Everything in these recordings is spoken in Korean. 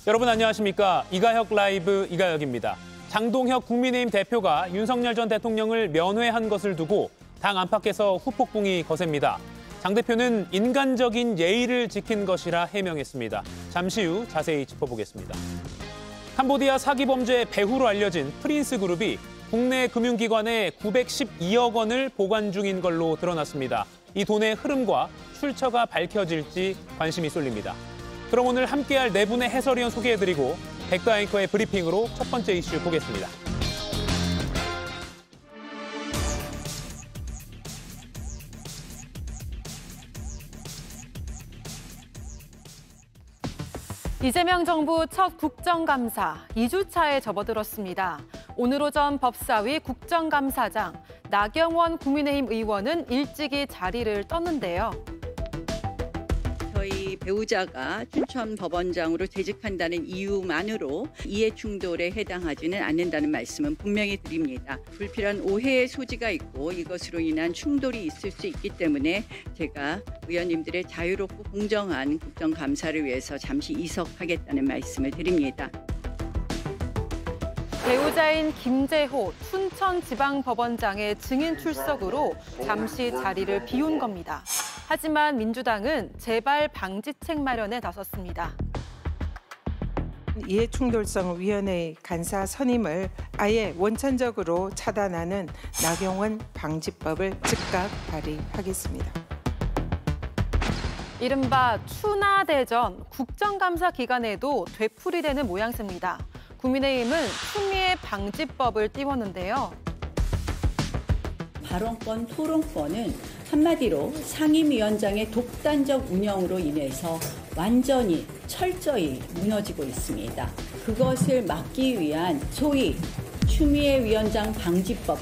여러분 안녕하십니까? 이가혁 라이브 이가혁입니다. 장동혁 국민의힘 대표가 윤석열 전 대통령을 면회한 것을 두고 당 안팎에서 후폭풍이 거셉니다. 장 대표는 인간적인 예의를 지킨 것이라 해명했습니다. 잠시 후 자세히 짚어보겠습니다. 캄보디아 사기 범죄 배후로 알려진 프린스 그룹이 국내 금융기관에 912억 원을 보관 중인 걸로 드러났습니다. 이 돈의 흐름과 출처가 밝혀질지 관심이 쏠립니다. 그럼 오늘 함께할 네 분의 해설위원 소개해드리고 백도 앵커의 브리핑으로 첫 번째 이슈 보겠습니다. 이재명 정부 첫 국정감사 2주차에 접어들었습니다. 오늘 오전 법사위 국정감사장 나경원 국민의힘 의원은 일찍이 자리를 떴는데요. 저희 배우자가 춘천법원장으로 재직한다는 이유만으로 이해충돌에 해당하지는 않는다는 말씀은 분명히 드립니다. 불필요한 오해의 소지가 있고 이것으로 인한 충돌이 있을 수 있기 때문에 제가 의원님들의 자유롭고 공정한 국정감사를 위해서 잠시 이석하겠다는 말씀을 드립니다. 배우자인 김재호 춘천지방법원장의 증인 출석으로 잠시 자리를 비운 겁니다. 하지만 민주당은 재발 방지책 마련에 나섰습니다. 이해충돌성위원회 간사 선임을 아예 원천적으로 차단하는 나경원 방지법을 즉각 발의하겠습니다. 이른바 추나대전 국정감사 기간에도 되풀이되는 모양새입니다. 국민의힘은 추미애 방지법을 띄웠는데요. 발언권, 토론권은 한마디로 상임위원장의 독단적 운영으로 인해서 완전히 철저히 무너지고 있습니다. 그것을 막기 위한 소위 추미애 위원장 방지법.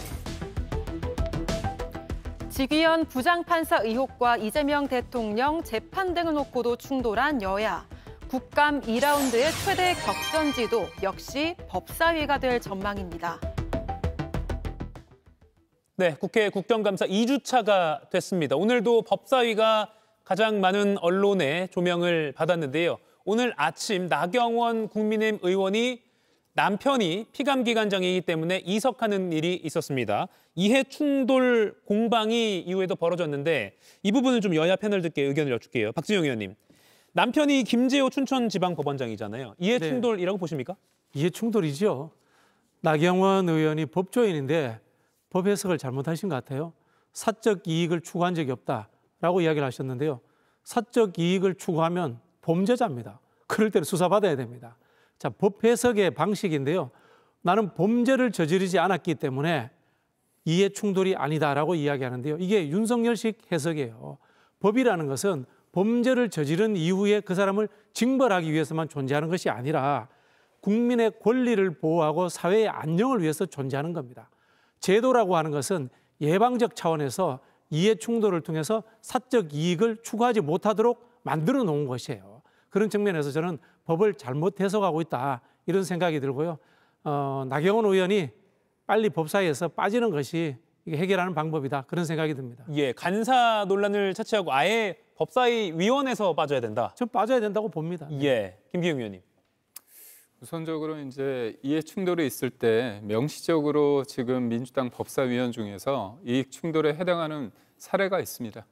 직위원 부장판사 의혹과 이재명 대통령 재판 등을 놓고도 충돌한 여야. 국감 2라운드의 최대 격전지도 역시 법사위가 될 전망입니다. 네, 국회 국정감사 2주차가 됐습니다. 오늘도 법사위가 가장 많은 언론의 조명을 받았는데요. 오늘 아침 나경원 국민의힘 의원이 남편이 피감기관장이기 때문에 이석하는 일이 있었습니다. 이해충돌 공방이 이후에도 벌어졌는데 이 부분을 좀 여야 패널들께 의견을 여쭐게요. 박진영 의원님. 남편이 김재호 춘천지방법원장이잖아요. 이해충돌이라고 보십니까? 이해충돌이죠. 나경원 의원이 법조인인데 법 해석을 잘못하신 것 같아요. 사적 이익을 추구한 적이 없다라고 이야기를 하셨는데요. 사적 이익을 추구하면 범죄자입니다. 그럴 때는 수사받아야 됩니다. 자, 법 해석의 방식인데요. 나는 범죄를 저지르지 않았기 때문에 이해충돌이 아니다라고 이야기하는데요. 이게 윤석열식 해석이에요. 법이라는 것은 범죄를 저지른 이후에 그 사람을 징벌하기 위해서만 존재하는 것이 아니라 국민의 권리를 보호하고 사회의 안녕을 위해서 존재하는 겁니다. 제도라고 하는 것은 예방적 차원에서 이해충돌을 통해서 사적 이익을 추구하지 못하도록 만들어 놓은 것이에요. 그런 측면에서 저는 법을 잘못 해석하고 있다 이런 생각이 들고요. 나경원 의원이 빨리 법사위에서 빠지는 것이 이게 해결하는 방법이다 그런 생각이 듭니다. 예, 간사 논란을 차치하고 아예 법사위 위원회에서 빠져야 된다. 전 빠져야 된다고 봅니다. 예, 김기용 의원님. 우선적으로 이제 이해 충돌이 있을 때 명시적으로 지금 민주당 법사위원 중에서 이익 충돌에 해당하는 사례가 있습니다.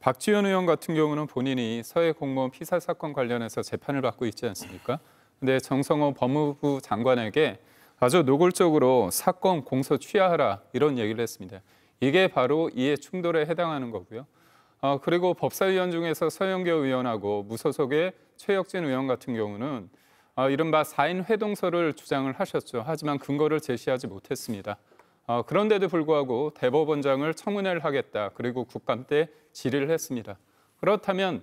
박지원 의원 같은 경우는 본인이 서해 공무원 피살 사건 관련해서 재판을 받고 있지 않습니까? 근데 정성호 법무부 장관에게 아주 노골적으로 사건 공소 취하하라 이런 얘기를 했습니다. 이게 바로 이해 충돌에 해당하는 거고요. 그리고 법사위원 중에서 서영교 의원하고 무소속의 최혁진 의원 같은 경우는 이른바 4인 회동서를 주장을 하셨죠. 하지만 근거를 제시하지 못했습니다. 그런데도 불구하고 대법원장을 청문회를 하겠다. 그리고 국감 때 질의를 했습니다. 그렇다면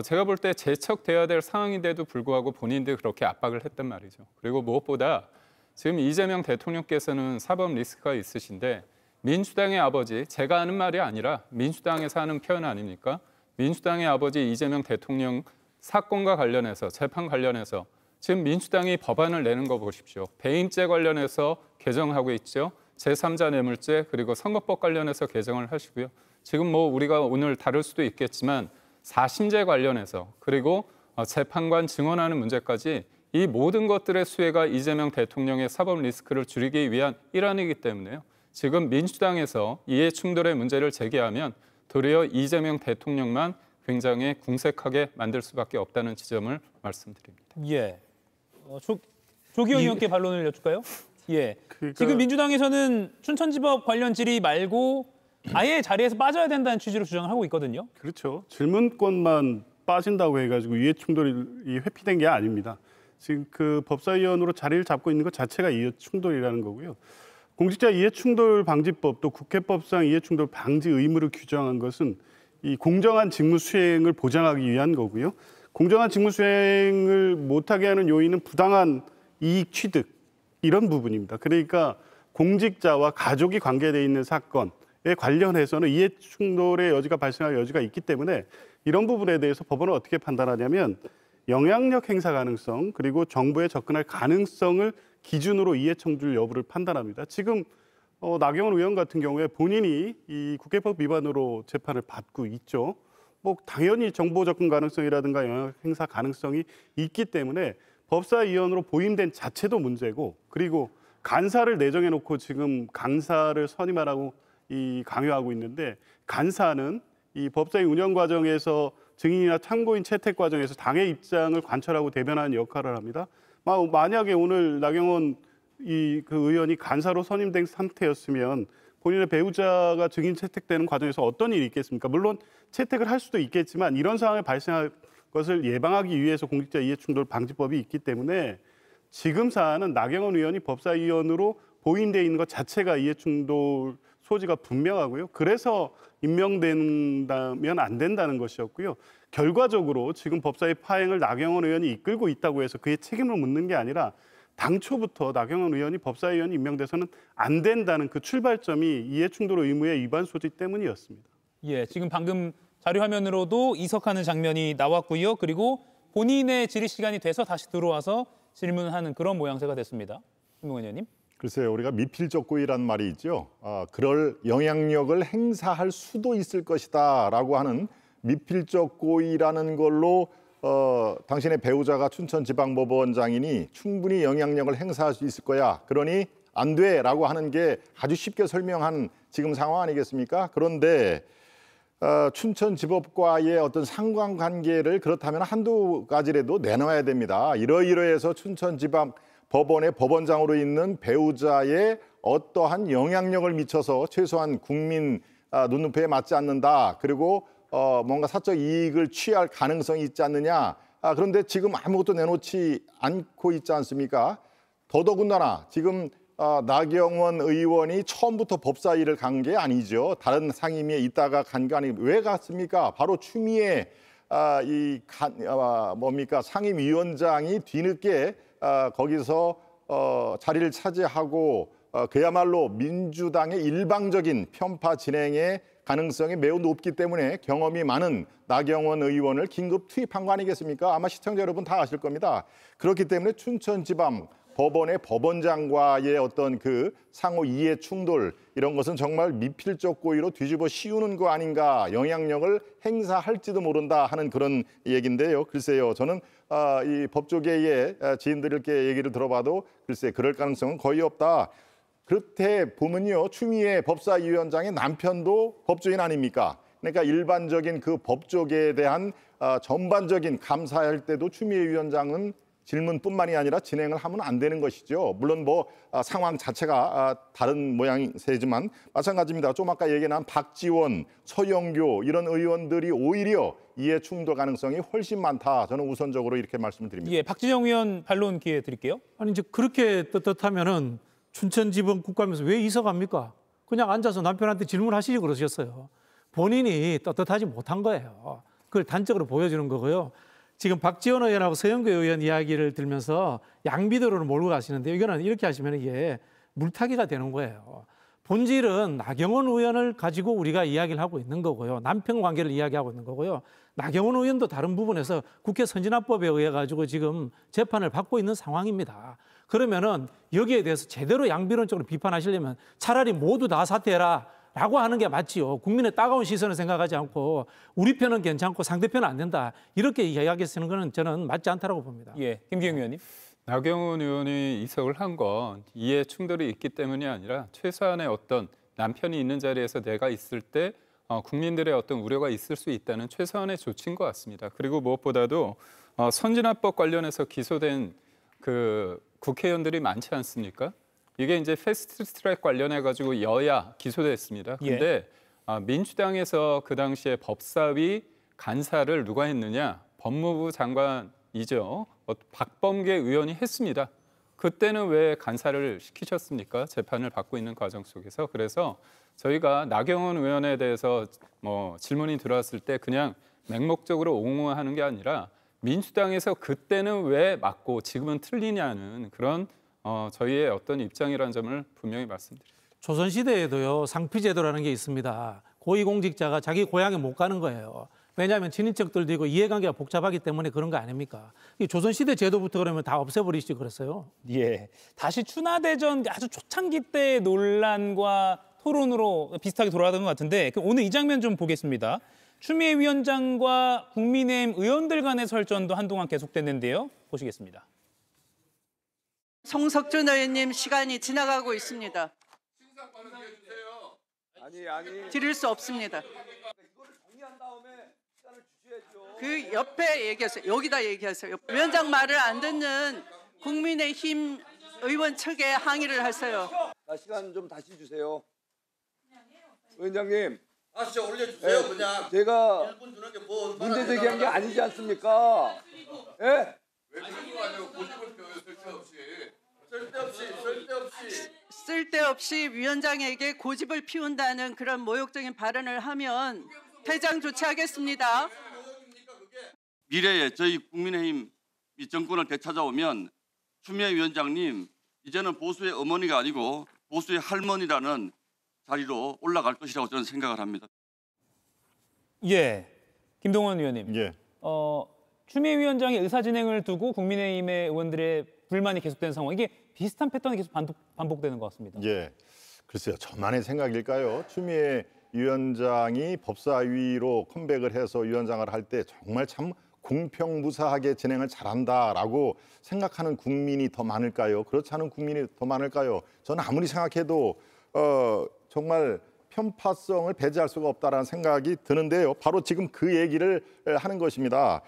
제가 볼 때 재척돼야 될 상황인데도 불구하고 본인들이 그렇게 압박을 했단 말이죠. 그리고 무엇보다 지금 이재명 대통령께서는 사법 리스크가 있으신데 민주당의 아버지, 제가 하는 말이 아니라 민주당에서 하는 표현 아닙니까? 민주당의 아버지 이재명 대통령 사건과 관련해서 재판 관련해서 지금 민주당이 법안을 내는 거 보십시오. 배임죄 관련해서 개정하고 있죠. 제3자 뇌물죄 그리고 선거법 관련해서 개정을 하시고요. 지금 뭐 우리가 오늘 다룰 수도 있겠지만 4심제 관련해서 그리고 재판관 증언하는 문제까지 이 모든 것들의 수혜가 이재명 대통령의 사법 리스크를 줄이기 위한 일환이기 때문에요. 지금 민주당에서 이해 충돌의 문제를 제기하면 도리어 이재명 대통령만 굉장히 궁색하게 만들 수밖에 없다는 지점을 말씀드립니다. 예. 조기현 의원께 반론을 여쭐까요? 예. 지금 민주당에서는 춘천지법 관련 질의 말고 아예 자리에서 빠져야 된다는 취지로 주장을 하고 있거든요. 그렇죠. 질문권만 빠진다고 해가지고 이해 충돌이 회피된 게 아닙니다. 지금 그 법사위원으로 자리를 잡고 있는 것 자체가 이해 충돌이라는 거고요. 공직자 이해 충돌 방지법 또 국회법상 이해 충돌 방지 의무를 규정한 것은 이 공정한 직무 수행을 보장하기 위한 거고요. 공정한 직무 수행을 못하게 하는 요인은 부당한 이익 취득 이런 부분입니다. 그러니까 공직자와 가족이 관계되어 있는 사건에 관련해서는 이해 충돌의 여지가 발생할 여지가 있기 때문에 이런 부분에 대해서 법원은 어떻게 판단하냐면 영향력 행사 가능성 그리고 정부에 접근할 가능성을 기준으로 이해 충돌 여부를 판단합니다. 지금 나경원 의원 같은 경우에 본인이 이 국회법 위반으로 재판을 받고 있죠. 뭐 당연히 정보 접근 가능성이라든가 영향력 행사 가능성이 있기 때문에 법사위원으로 보임된 자체도 문제고 그리고 간사를 내정해 놓고 지금 강사를 선임하라고 강요하고 있는데 간사는 이 법사위 운영 과정에서 증인이나 참고인 채택 과정에서 당의 입장을 관철하고 대변하는 역할을 합니다. 만약에 오늘 나경원 그 의원이 간사로 선임된 상태였으면 본인의 배우자가 증인 채택되는 과정에서 어떤 일이 있겠습니까? 물론 채택을 할 수도 있겠지만 이런 상황에 발생할 것을 예방하기 위해서 공직자 이해충돌 방지법이 있기 때문에 지금 사안은 나경원 의원이 법사위원으로 보임돼 있는 것 자체가 이해충돌 소지가 분명하고요. 그래서 임명된다면 안 된다는 것이었고요. 결과적으로 지금 법사위 파행을 나경원 의원이 이끌고 있다고 해서 그의 책임을 묻는 게 아니라 당초부터 나경원 의원이 법사위원이 임명돼서는 안 된다는 그 출발점이 이해충돌 의무의 위반 소지 때문이었습니다. 예, 지금 방금 자료 화면으로도 이석하는 장면이 나왔고요. 그리고 본인의 질의 시간이 돼서 다시 들어와서 질문하는 그런 모양새가 됐습니다. 김동관 의원님. 글쎄요, 우리가 미필적 고의란 말이 있죠. 그럴 영향력을 행사할 수도 있을 것이다라고 하는 미필적 고의라는 걸로 당신의 배우자가 춘천지방법원장이니 충분히 영향력을 행사할 수 있을 거야. 그러니 안 돼라고 하는 게 아주 쉽게 설명한 지금 상황 아니겠습니까? 그런데 춘천지법과의 어떤 상관관계를 그렇다면 한두 가지라도 내놔야 됩니다. 이러이러해서 춘천지방법원의 법원장으로 있는 배우자의 어떠한 영향력을 미쳐서 최소한 국민 눈높이에 맞지 않는다. 그리고 뭔가 사적 이익을 취할 가능성이 있지 않느냐. 그런데 지금 아무것도 내놓지 않고 있지 않습니까? 더더군다나 지금 나경원 의원이 처음부터 법사위를 간 게 아니죠. 다른 상임위에 있다가 간 게 아니고 왜 갔습니까? 바로 추미애 상임위원장이 뒤늦게 거기서 자리를 차지하고 그야말로 민주당의 일방적인 편파 진행의 가능성이 매우 높기 때문에 경험이 많은 나경원 의원을 긴급 투입한 거 아니겠습니까? 아마 시청자 여러분 다 아실 겁니다. 그렇기 때문에 춘천지방 법원의 법원장과의 어떤 그 상호 이해 충돌 이런 것은 정말 미필적 고의로 뒤집어 씌우는 거 아닌가, 영향력을 행사할지도 모른다 하는 그런 얘기인데요. 글쎄요, 저는 이 법조계의 지인들께 얘기를 들어봐도 글쎄 그럴 가능성은 거의 없다. 그렇게 보면요, 추미애 법사위원장의 남편도 법조인 아닙니까? 그러니까 일반적인 그 법조계에 대한 전반적인 감사할 때도 추미애 위원장은 질문뿐만이 아니라 진행을 하면 안 되는 것이죠. 물론 뭐 상황 자체가 다른 모양새지만 마찬가지입니다. 좀 아까 얘기한 박지원, 서영교 이런 의원들이 오히려 이해 충돌 가능성이 훨씬 많다. 저는 우선적으로 이렇게 말씀을 드립니다. 예, 박지정 의원 반론 기회 드릴게요. 아니 이제 그렇게 떳떳하면은 춘천지법 국감에서 왜 이사갑니까? 그냥 앉아서 남편한테 질문하시지 그러셨어요. 본인이 떳떳하지 못한 거예요. 그걸 단적으로 보여주는 거고요. 지금 박지원 의원하고 서영교 의원 이야기를 들면서 양비도로 몰고 가시는데 이거는 이렇게 하시면 이게 물타기가 되는 거예요. 본질은 나경원 의원을 가지고 우리가 이야기를 하고 있는 거고요. 남편 관계를 이야기하고 있는 거고요. 나경원 의원도 다른 부분에서 국회 선진화법에 의해 가지고 지금 재판을 받고 있는 상황입니다. 그러면은 여기에 대해서 제대로 양비론적으로 비판하시려면 차라리 모두 다 사퇴해라 라고 하는 게 맞지요. 국민의 따가운 시선을 생각하지 않고 우리 편은 괜찮고 상대편은 안 된다. 이렇게 이야기하시는 거는 저는 맞지 않다고 봅니다. 예, 김기영 의원님. 나경원 의원이 이석을 한 건 이해 충돌이 있기 때문이 아니라 최소한의 어떤 남편이 있는 자리에서 내가 있을 때 국민들의 어떤 우려가 있을 수 있다는 최소한의 조치인 것 같습니다. 그리고 무엇보다도 선진화법 관련해서 기소된 그 국회의원들이 많지 않습니까? 이게 이제 패스트트랙 관련해 가지고 여야 기소됐습니다. 근데 민주당에서 그 당시에 법사위 간사를 누가 했느냐? 법무부 장관이죠. 박범계 의원이 했습니다. 그때는 왜 간사를 시키셨습니까? 재판을 받고 있는 과정 속에서. 그래서 저희가 나경원 의원에 대해서 질문이 들어왔을 때 그냥 맹목적으로 옹호하는 게 아니라 민주당에서 그때는 왜 맞고 지금은 틀리냐는 그런 저희의 어떤 입장이라는 점을 분명히 말씀드립니다. 조선시대에도요, 상피제도라는 게 있습니다. 고위공직자가 자기 고향에 못 가는 거예요. 왜냐하면 친인척들도 있고 이해관계가 복잡하기 때문에 그런 거 아닙니까? 이 조선시대 제도부터 그러면 다 없애버리시지 그랬어요. 예, 다시 추나대전 아주 초창기 때 논란과 토론으로 비슷하게 돌아가던 것 같은데 오늘 이 장면 좀 보겠습니다. 추미애 위원장과 국민의힘 의원들 간의 설전도 한동안 계속됐는데요. 보시겠습니다. 송석준 의원님 시간이 지나가고 있습니다. 드릴 수 없습니다. 그 옆에 얘기하세요. 여기다 얘기하세요. 위원장 말을 안 듣는 국민의힘 의원 측에 항의를 하세요. 시간 좀 다시 주세요. 위원장님. 진짜 올려주세요. 네, 그냥. 제가 1분 주는 게 뭐 문제 제기한 게 아니지 않습니까? 예? 왜 그런 거 아니에요? 고집을 펴요. 쓸데없이. 쓸데없이 위원장에게 고집을 피운다는 그런 모욕적인 발언을 하면 퇴장 조치하겠습니다. 미래에 저희 국민의힘 이 정권을 되찾아오면 추미애 위원장님 이제는 보수의 어머니가 아니고 보수의 할머니라는 자리로 올라갈 것이라고 저는 생각을 합니다. 예, 김동원 의원님. 예. 추미애 위원장의 의사 진행을 두고 국민의힘의 의원들의 불만이 계속되는 상황. 이게 비슷한 패턴이 계속 반복되는 것 같습니다. 예, 글쎄요. 저만의 생각일까요? 추미애 위원장이 법사위로 컴백을 해서 위원장을 할 때 정말 참 공평무사하게 진행을 잘한다라고 생각하는 국민이 더 많을까요? 그렇지 않은 국민이 더 많을까요? 저는 아무리 생각해도 정말 편파성을 배제할 수가 없다라는 생각이 드는데요. 바로 지금 그 얘기를 하는 것입니다.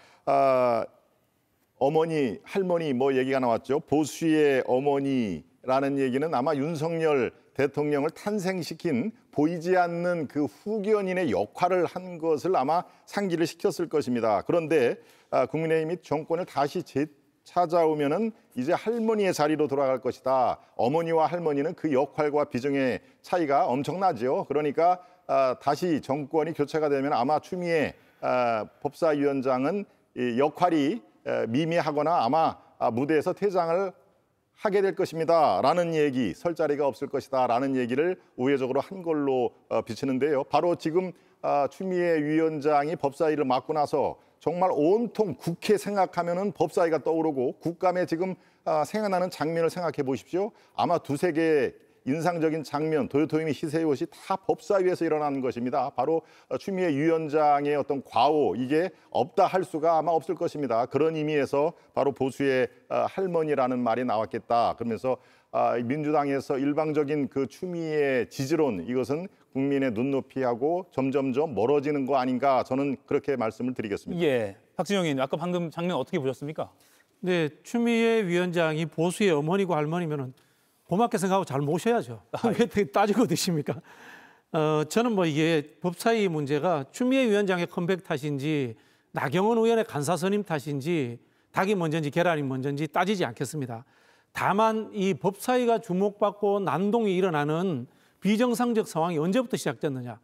어머니, 할머니 뭐 얘기가 나왔죠. 보수의 어머니라는 얘기는 아마 윤석열 대통령을 탄생시킨 보이지 않는 그 후견인의 역할을 한 것을 아마 상기를 시켰을 것입니다. 그런데 국민의힘이 정권을 다시 찾아오면은 이제 할머니의 자리로 돌아갈 것이다. 어머니와 할머니는 그 역할과 비중의 차이가 엄청나죠. 그러니까 다시 정권이 교체가 되면 아마 추미애 법사위원장은 이 역할이 미미하거나 아마 무대에서 퇴장을 하게 될 것입니다. 라는 얘기, 설 자리가 없을 것이다. 라는 얘기를 우회적으로 한 걸로 비치는데요. 바로 지금 추미애 위원장이 법사위를 맡고 나서 정말 온통 국회 생각하면은 법사위가 떠오르고 국감에 지금 생각나는 장면을 생각해 보십시오. 아마 두세 개의 인상적인 장면, 도요토미 히세요시 다 법사위에서 일어나는 것입니다. 바로 추미애 위원장의 어떤 과오, 이게 없다 할 수가 아마 없을 것입니다. 그런 의미에서 바로 보수의 할머니라는 말이 나왔겠다. 그러면서 민주당에서 일방적인 그 추미애 지지론, 이것은 국민의 눈높이하고 점점점 멀어지는 거 아닌가, 저는 그렇게 말씀을 드리겠습니다. 예, 박진영 의원님, 아까 방금 장면 어떻게 보셨습니까? 네, 추미애 위원장이 보수의 어머니고 할머니면은 고맙게 생각하고 잘 모셔야죠. 왜 따지고 드십니까? 저는 뭐 이게 법사위 문제가 추미애 위원장의 컴백 탓인지 나경원 의원의 간사 선임 탓인지 닭이 먼저인지 계란이 먼저인지 따지지 않겠습니다. 다만 이 법사위가 주목받고 난동이 일어나는 비정상적 상황이 언제부터 시작됐느냐.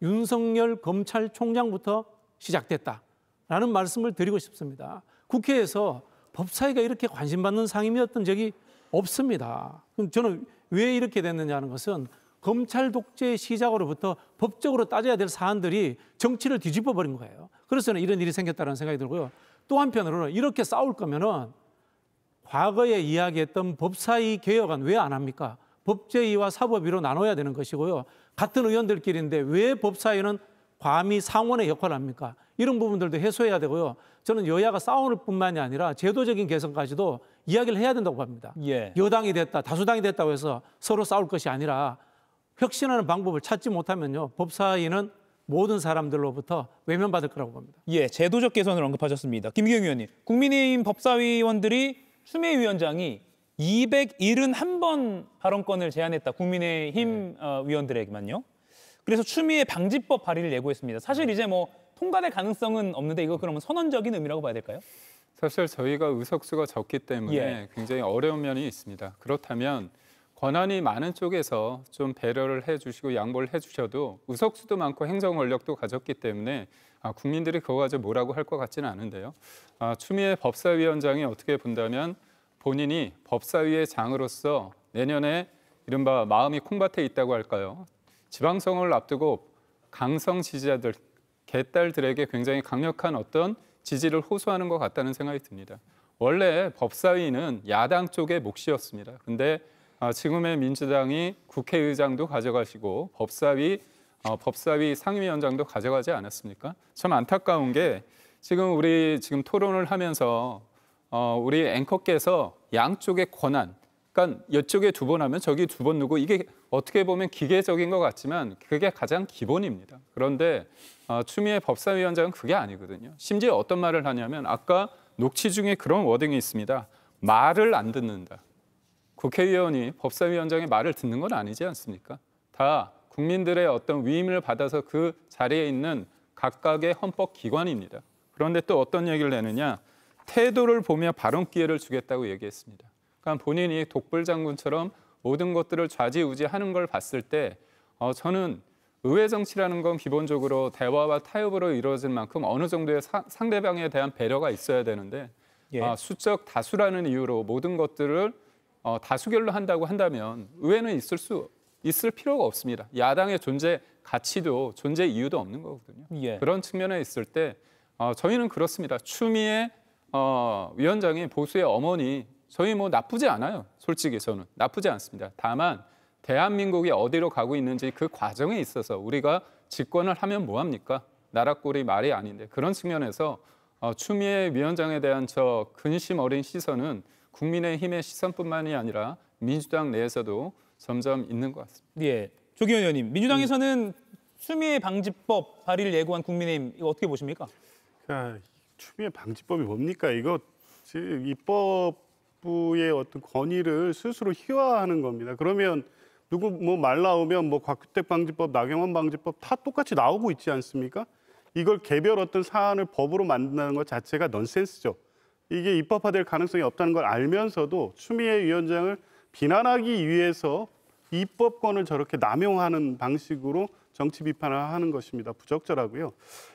윤석열 검찰총장부터 시작됐다라는 말씀을 드리고 싶습니다. 국회에서 법사위가 이렇게 관심받는 상임이었던 적이 없습니다. 그럼 저는 왜 이렇게 됐느냐는 것은 검찰 독재 시작으로부터 법적으로 따져야 될 사안들이 정치를 뒤집어 버린 거예요. 그래서 이런 일이 생겼다는 생각이 들고요. 또 한편으로는 이렇게 싸울 거면은 과거에 이야기했던 법사위 개혁안 왜 안 합니까? 법제위와 사법위로 나눠야 되는 것이고요. 같은 의원들끼리인데 왜 법사위는 감히 상원의 역할을 합니까? 이런 부분들도 해소해야 되고요. 저는 여야가 싸울 뿐만이 아니라 제도적인 개선까지도 이야기를 해야 된다고 봅니다. 예. 여당이 됐다, 다수당이 됐다고 해서 서로 싸울 것이 아니라 혁신하는 방법을 찾지 못하면요. 법사위는 모든 사람들로부터 외면받을 거라고 봅니다. 예, 제도적 개선을 언급하셨습니다. 김기경 의원님, 국민의힘 법사위원들이 추미애 위원장이 271번 발언권을 제안했다. 국민의힘 위원들에게만요. 그래서 추미애 방지법 발의를 예고했습니다. 사실 이제 뭐 통과될 가능성은 없는데 이거 그러면 선언적인 의미라고 봐야 될까요? 사실 저희가 의석수가 적기 때문에 예. 굉장히 어려운 면이 있습니다. 그렇다면 권한이 많은 쪽에서 좀 배려를 해주시고 양보를 해주셔도 의석수도 많고 행정 권력도 가졌기 때문에 국민들이 그거 가지고 뭐라고 할 것 같지는 않은데요. 추미애 법사위원장이 어떻게 본다면 본인이 법사위의 장으로서 내년에 이른바 마음이 콩밭에 있다고 할까요? 지방선거를 앞두고 강성 지지자들, 개딸들에게 굉장히 강력한 어떤 지지를 호소하는 것 같다는 생각이 듭니다. 원래 법사위는 야당 쪽의 몫이었습니다. 근데 지금의 민주당이 국회의장도 가져가시고 법사위 상임위원장도 가져가지 않았습니까? 참 안타까운 게 우리 토론을 하면서 우리 앵커께서 양쪽의 권한, 그러니까 이쪽에 2번 하면 저기 2번 누고 이게 어떻게 보면 기계적인 것 같지만 그게 가장 기본입니다. 그런데 추미애 법사위원장은 그게 아니거든요. 심지어 어떤 말을 하냐면 아까 녹취 중에 그런 워딩이 있습니다. 말을 안 듣는다. 국회의원이 법사위원장의 말을 듣는 건 아니지 않습니까? 다 국민들의 어떤 위임을 받아서 그 자리에 있는 각각의 헌법기관입니다. 그런데 또 어떤 얘기를 내느냐? 태도를 보며 발언 기회를 주겠다고 얘기했습니다. 그러니까 본인이 독불장군처럼 모든 것들을 좌지우지하는 걸 봤을 때 저는 의회 정치라는 건 기본적으로 대화와 타협으로 이루어질 만큼 어느 정도의 상대방에 대한 배려가 있어야 되는데 예. 수적 다수라는 이유로 모든 것들을 다수결로 한다고 한다면 의회는 있을 필요가 없습니다. 야당의 존재 가치도 존재 이유도 없는 거거든요. 예. 그런 측면에 있을 때 저희는 그렇습니다. 추미애 위원장이 보수의 어머니 저희 뭐 나쁘지 않아요. 솔직히 저는 나쁘지 않습니다. 다만 대한민국이 어디로 가고 있는지 그 과정에 있어서 우리가 집권을 하면 뭐합니까? 나라꼴이 말이 아닌데 그런 측면에서 추미애 위원장에 대한 저 근심 어린 시선은 국민의힘의 시선뿐만이 아니라 민주당 내에서도 점점 있는 것 같습니다. 예, 조기현 의원님, 민주당에서는 추미애 방지법 발의를 예고한 국민의힘 이거 어떻게 보십니까? 추미애 방지법이 뭡니까? 이거 입법부의 어떤 권위를 스스로 희화하는 겁니다. 그러면 누구 뭐 말 나오면 뭐 곽규택 방지법, 나경원 방지법 다 똑같이 나오고 있지 않습니까? 이걸 개별 어떤 사안을 법으로 만든다는 것 자체가 넌센스죠. 이게 입법화될 가능성이 없다는 걸 알면서도 추미애 위원장을 비난하기 위해서 입법권을 저렇게 남용하는 방식으로 정치 비판을 하는 것입니다. 부적절하고요.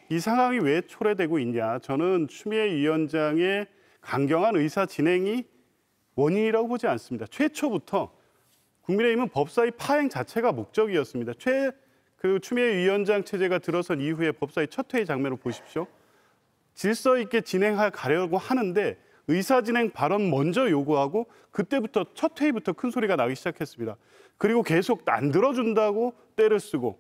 이 상황이 왜 초래되고 있냐. 저는 추미애 위원장의 강경한 의사 진행이 원인이라고 보지 않습니다. 최초부터 국민의힘은 법사위 파행 자체가 목적이었습니다. 추미애 위원장 체제가 들어선 이후에 법사위 첫 회의 장면을 보십시오. 질서 있게 가려고 하는데 의사진행 발언 먼저 요구하고 그때부터 첫 회의부터 큰 소리가 나기 시작했습니다. 그리고 계속 안 들어준다고 떼를 쓰고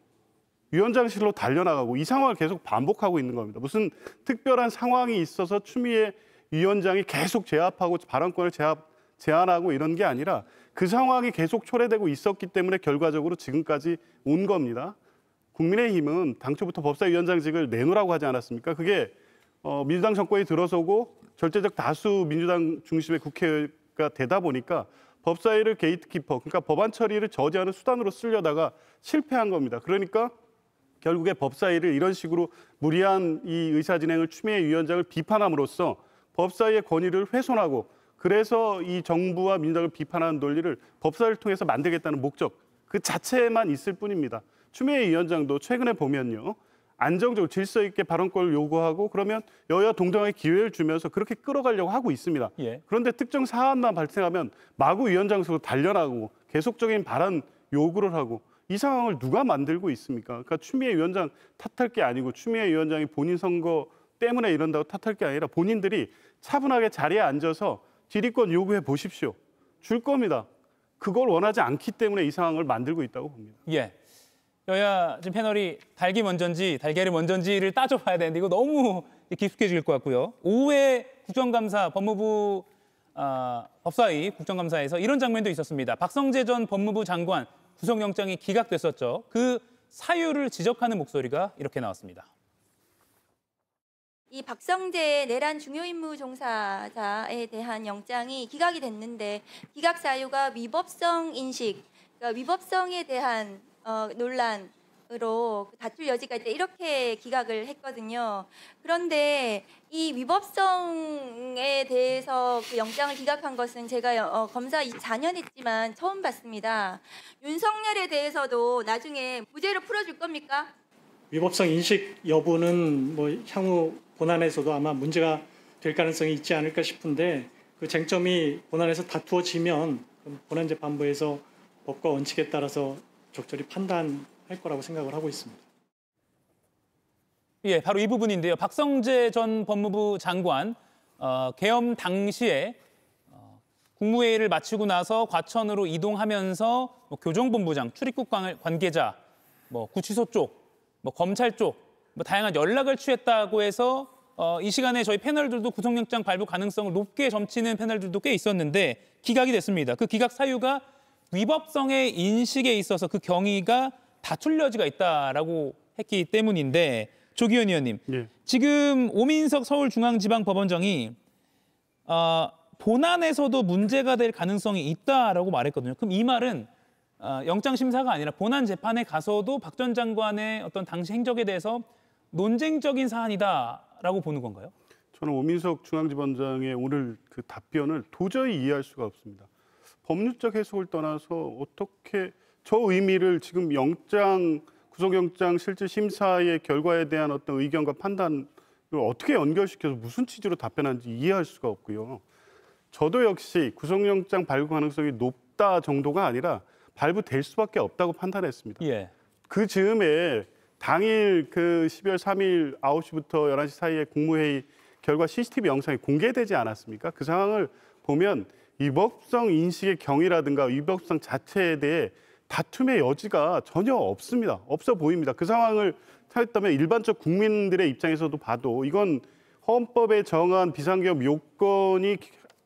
위원장실로 달려나가고 이 상황을 계속 반복하고 있는 겁니다. 무슨 특별한 상황이 있어서 추미애 위원장이 계속 제압하고 발언권을 제한하고 이런 게 아니라 그 상황이 계속 초래되고 있었기 때문에 결과적으로 지금까지 온 겁니다. 국민의힘은 당초부터 법사위원장직을 내놓으라고 하지 않았습니까? 그게 민주당 정권이 들어서고 절대적 다수 민주당 중심의 국회가 되다 보니까 법사위를 게이트키퍼, 그러니까 법안 처리를 저지하는 수단으로 쓰려다가 실패한 겁니다. 그러니까 결국에 법사위를 이런 식으로 무리한 이 의사진행을 추미애 위원장을 비판함으로써 법사위의 권위를 훼손하고 그래서 이 정부와 민주당을 비판하는 논리를 법사위를 통해서 만들겠다는 목적 그 자체만 있을 뿐입니다. 추미애 위원장도 최근에 보면요. 안정적으로 질서 있게 발언권을 요구하고 그러면 여야 동정의 기회를 주면서 그렇게 끌어가려고 하고 있습니다. 예. 그런데 특정 사안만 발생하면 마구 위원장석으로 달려나가고 계속적인 발언 요구를 하고 이 상황을 누가 만들고 있습니까? 그러니까 추미애 위원장 탓할 게 아니고 추미애 위원장이 본인 선거 때문에 이런다고 탓할 게 아니라 본인들이 차분하게 자리에 앉아서 질의권 요구해 보십시오. 줄 겁니다. 그걸 원하지 않기 때문에 이 상황을 만들고 있다고 봅니다. 예. 여야 지금 패널이 닭이 먼저인지 달걀이 먼저인지를 따져봐야 되는데 이거 너무 깊숙해질 것 같고요. 오후에 국정감사 법무부 법사위 국정감사에서 이런 장면도 있었습니다. 박성재 전 법무부 장관 구속영장이 기각됐었죠. 그 사유를 지적하는 목소리가 이렇게 나왔습니다. 이 박성재 내란 중요임무 종사자에 대한 영장이 기각이 됐는데 기각 사유가 위법성 인식, 그러니까 위법성에 대한 논란으로 다툴 여지가 있다 이렇게 기각을 했거든요. 그런데 이 위법성에 대해서 그 영장을 기각한 것은 제가 검사 4년 했지만 처음 봤습니다. 윤석열에 대해서도 나중에 무죄로 풀어줄 겁니까? 위법성 인식 여부는 뭐 향후 본안에서도 아마 문제가 될 가능성이 있지 않을까 싶은데 그 쟁점이 본안에서 다투어지면 본안재판부에서 법과 원칙에 따라서 적절히 판단할 거라고 생각을 하고 있습니다. 예, 바로 이 부분인데요. 박성재 전 법무부 장관 계엄 당시에 국무회의를 마치고 나서 과천으로 이동하면서 교정본부장, 출입국 관계자, 구치소 쪽, 검찰 쪽 다양한 연락을 취했다고 해서 이 시간에 저희 패널들도 구속영장 발부 가능성을 높게 점치는 패널들도 꽤 있었는데 기각이 됐습니다. 그 기각 사유가 위법성의 인식에 있어서 그 경위가 다툴 여지가 있다라고 했기 때문인데 조기현 의원님, 예. 지금 오민석 서울중앙지방법원장이 본안에서도 문제가 될 가능성이 있다라고 말했거든요. 그럼 이 말은 영장 심사가 아니라 본안 재판에 가서도 박 전 장관의 어떤 당시 행적에 대해서 논쟁적인 사안이다라고 보는 건가요? 저는 오민석 중앙지법장의 오늘 그 답변을 도저히 이해할 수가 없습니다. 법률적 해석을 떠나서 어떻게 저 의미를 지금 구속영장 실질 심사의 결과에 대한 어떤 의견과 판단을 어떻게 연결시켜서 무슨 취지로 답변하는지 이해할 수가 없고요. 저도 역시 구속영장 발부 가능성이 높다 정도가 아니라 발부될 수밖에 없다고 판단했습니다. 예. 그 즈음에 당일 그 12월 3일 9시부터 11시 사이에 국무회의 결과 CCTV 영상이 공개되지 않았습니까? 그 상황을 보면 위법성 인식의 경위라든가 위법성 자체에 대해 다툼의 여지가 전혀 없습니다. 없어 보입니다. 그 상황을 찾았다면 일반적 국민들의 입장에서도 봐도 이건 헌법에 정한 비상계엄 요건이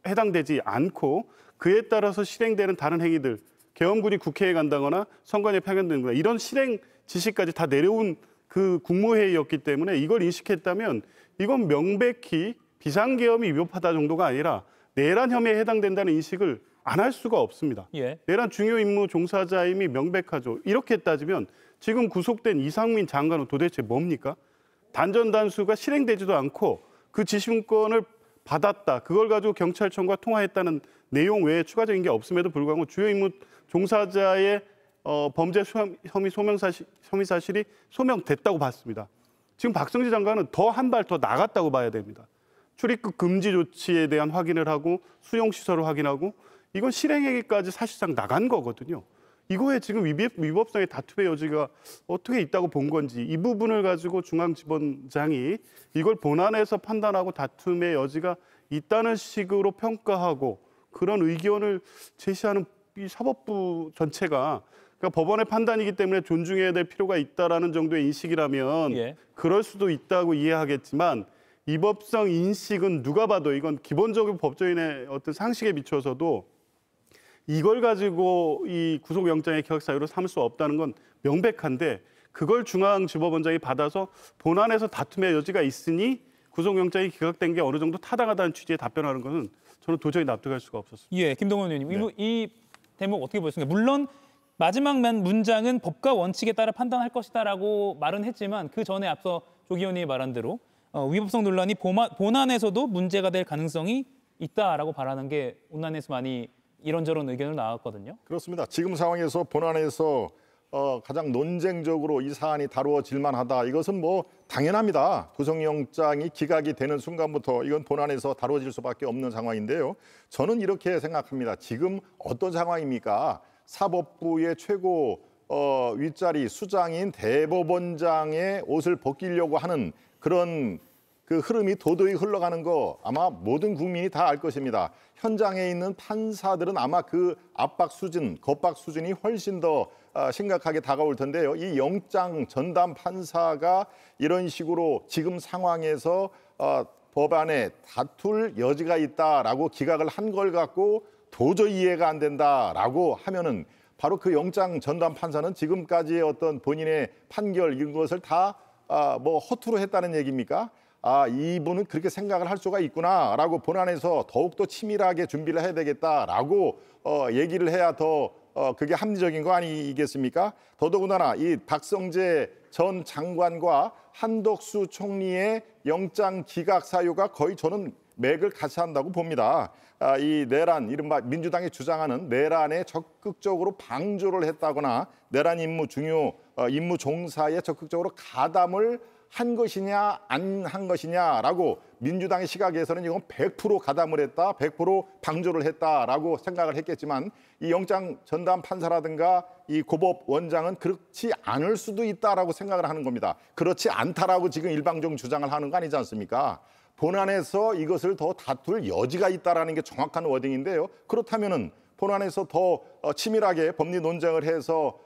해당되지 않고 그에 따라서 실행되는 다른 행위들, 계엄군이 국회에 간다거나 선관위에 파견되는구나 이런 실행 지시까지 다 내려온 그 국무회의였기 때문에 이걸 인식했다면 이건 명백히 비상계엄이 위법하다 정도가 아니라 내란 혐의에 해당된다는 인식을 안 할 수가 없습니다. 예. 내란 중요 임무 종사자임이 명백하죠. 이렇게 따지면 지금 구속된 이상민 장관은 도대체 뭡니까? 단전단수가 실행되지도 않고 그 지시권을 받았다. 그걸 가지고 경찰청과 통화했다는 내용 외에 추가적인 게 없음에도 불구하고 주요 임무 종사자의 범죄 혐의 혐의 사실이 소명됐다고 봤습니다. 지금 박성재 장관은 더 한 발 더 나갔다고 봐야 됩니다. 출입국 금지 조치에 대한 확인을 하고 수용시설을 확인하고 이건 실행행위까지 사실상 나간 거거든요. 이거에 지금 위법성의 다툼의 여지가 어떻게 있다고 본 건지 이 부분을 가지고 중앙지법장이 이걸 본안에서 판단하고 다툼의 여지가 있다는 식으로 평가하고 그런 의견을 제시하는 이 사법부 전체가 그러니까 법원의 판단이기 때문에 존중해야 될 필요가 있다라는 정도의 인식이라면 예. 그럴 수도 있다고 이해하겠지만 위법성 인식은 누가 봐도 이건 기본적으로 법조인의 어떤 상식에 비춰서도 이걸 가지고 이 구속영장의 기각 사유로 삼을 수 없다는 건 명백한데 그걸 중앙지법원장이 받아서 본안에서 다툼의 여지가 있으니 구속영장이 기각된 게 어느 정도 타당하다는 취지의 답변하는 것은 저는 도저히 납득할 수가 없었습니다. 예, 김동원 의원님, 이 대목 어떻게 보셨습니까? 물론 마지막 문장은 법과 원칙에 따라 판단할 것이다라고 말은 했지만 그 전에 앞서 조기 의원님이 말한 대로 위법성 논란이 본안에서도 문제가 될 가능성이 있다라고 바라는 게 온라인에서 많이 이런저런 의견을 나왔거든요. 그렇습니다. 지금 상황에서 본안에서 가장 논쟁적으로 이 사안이 다루어질 만하다. 이것은 뭐 당연합니다. 구속영장이 기각이 되는 순간부터 이건 본안에서 다루어질 수밖에 없는 상황인데요. 저는 이렇게 생각합니다. 지금 어떤 상황입니까? 사법부의 최고 윗자리 수장인 대법원장의 옷을 벗기려고 하는 그런 그 흐름이 도도히 흘러가는 거 아마 모든 국민이 다 알 것입니다. 현장에 있는 판사들은 아마 그 압박 수준, 겁박 수준이 훨씬 더 심각하게 다가올 텐데요. 이 영장 전담 판사가 이런 식으로 지금 상황에서 법안에 다툴 여지가 있다라고 기각을 한 걸 갖고 도저히 이해가 안 된다라고 하면은 바로 그 영장 전담 판사는 지금까지의 어떤 본인의 판결 이런 것을 다 뭐 허투루 했다는 얘기입니까? 이분은 그렇게 생각을 할 수가 있구나라고 본안에서 더욱더 치밀하게 준비를 해야 되겠다라고 얘기를 해야 더 그게 합리적인 거 아니겠습니까? 더더군다나 이 박성재 전 장관과 한덕수 총리의 영장 기각 사유가 거의 저는 맥을 같이 한다고 봅니다. 이 내란, 이른바 민주당이 주장하는 내란에 적극적으로 방조를 했다거나 내란 임무 임무 종사에 적극적으로 가담을 한 것이냐 안 한 것이냐라고 민주당의 시각에서는 이건 100% 가담을 했다, 100% 방조를 했다라고 생각을 했겠지만 이 영장 전담 판사라든가 이 고법 원장은 그렇지 않을 수도 있다라고 생각을 하는 겁니다. 그렇지 않다라고 지금 일방적 주장을 하는 거 아니지 않습니까? 본안에서 이것을 더 다툴 여지가 있다라는 게 정확한 워딩인데요. 그렇다면은 본안에서 더 치밀하게 법리 논쟁을 해서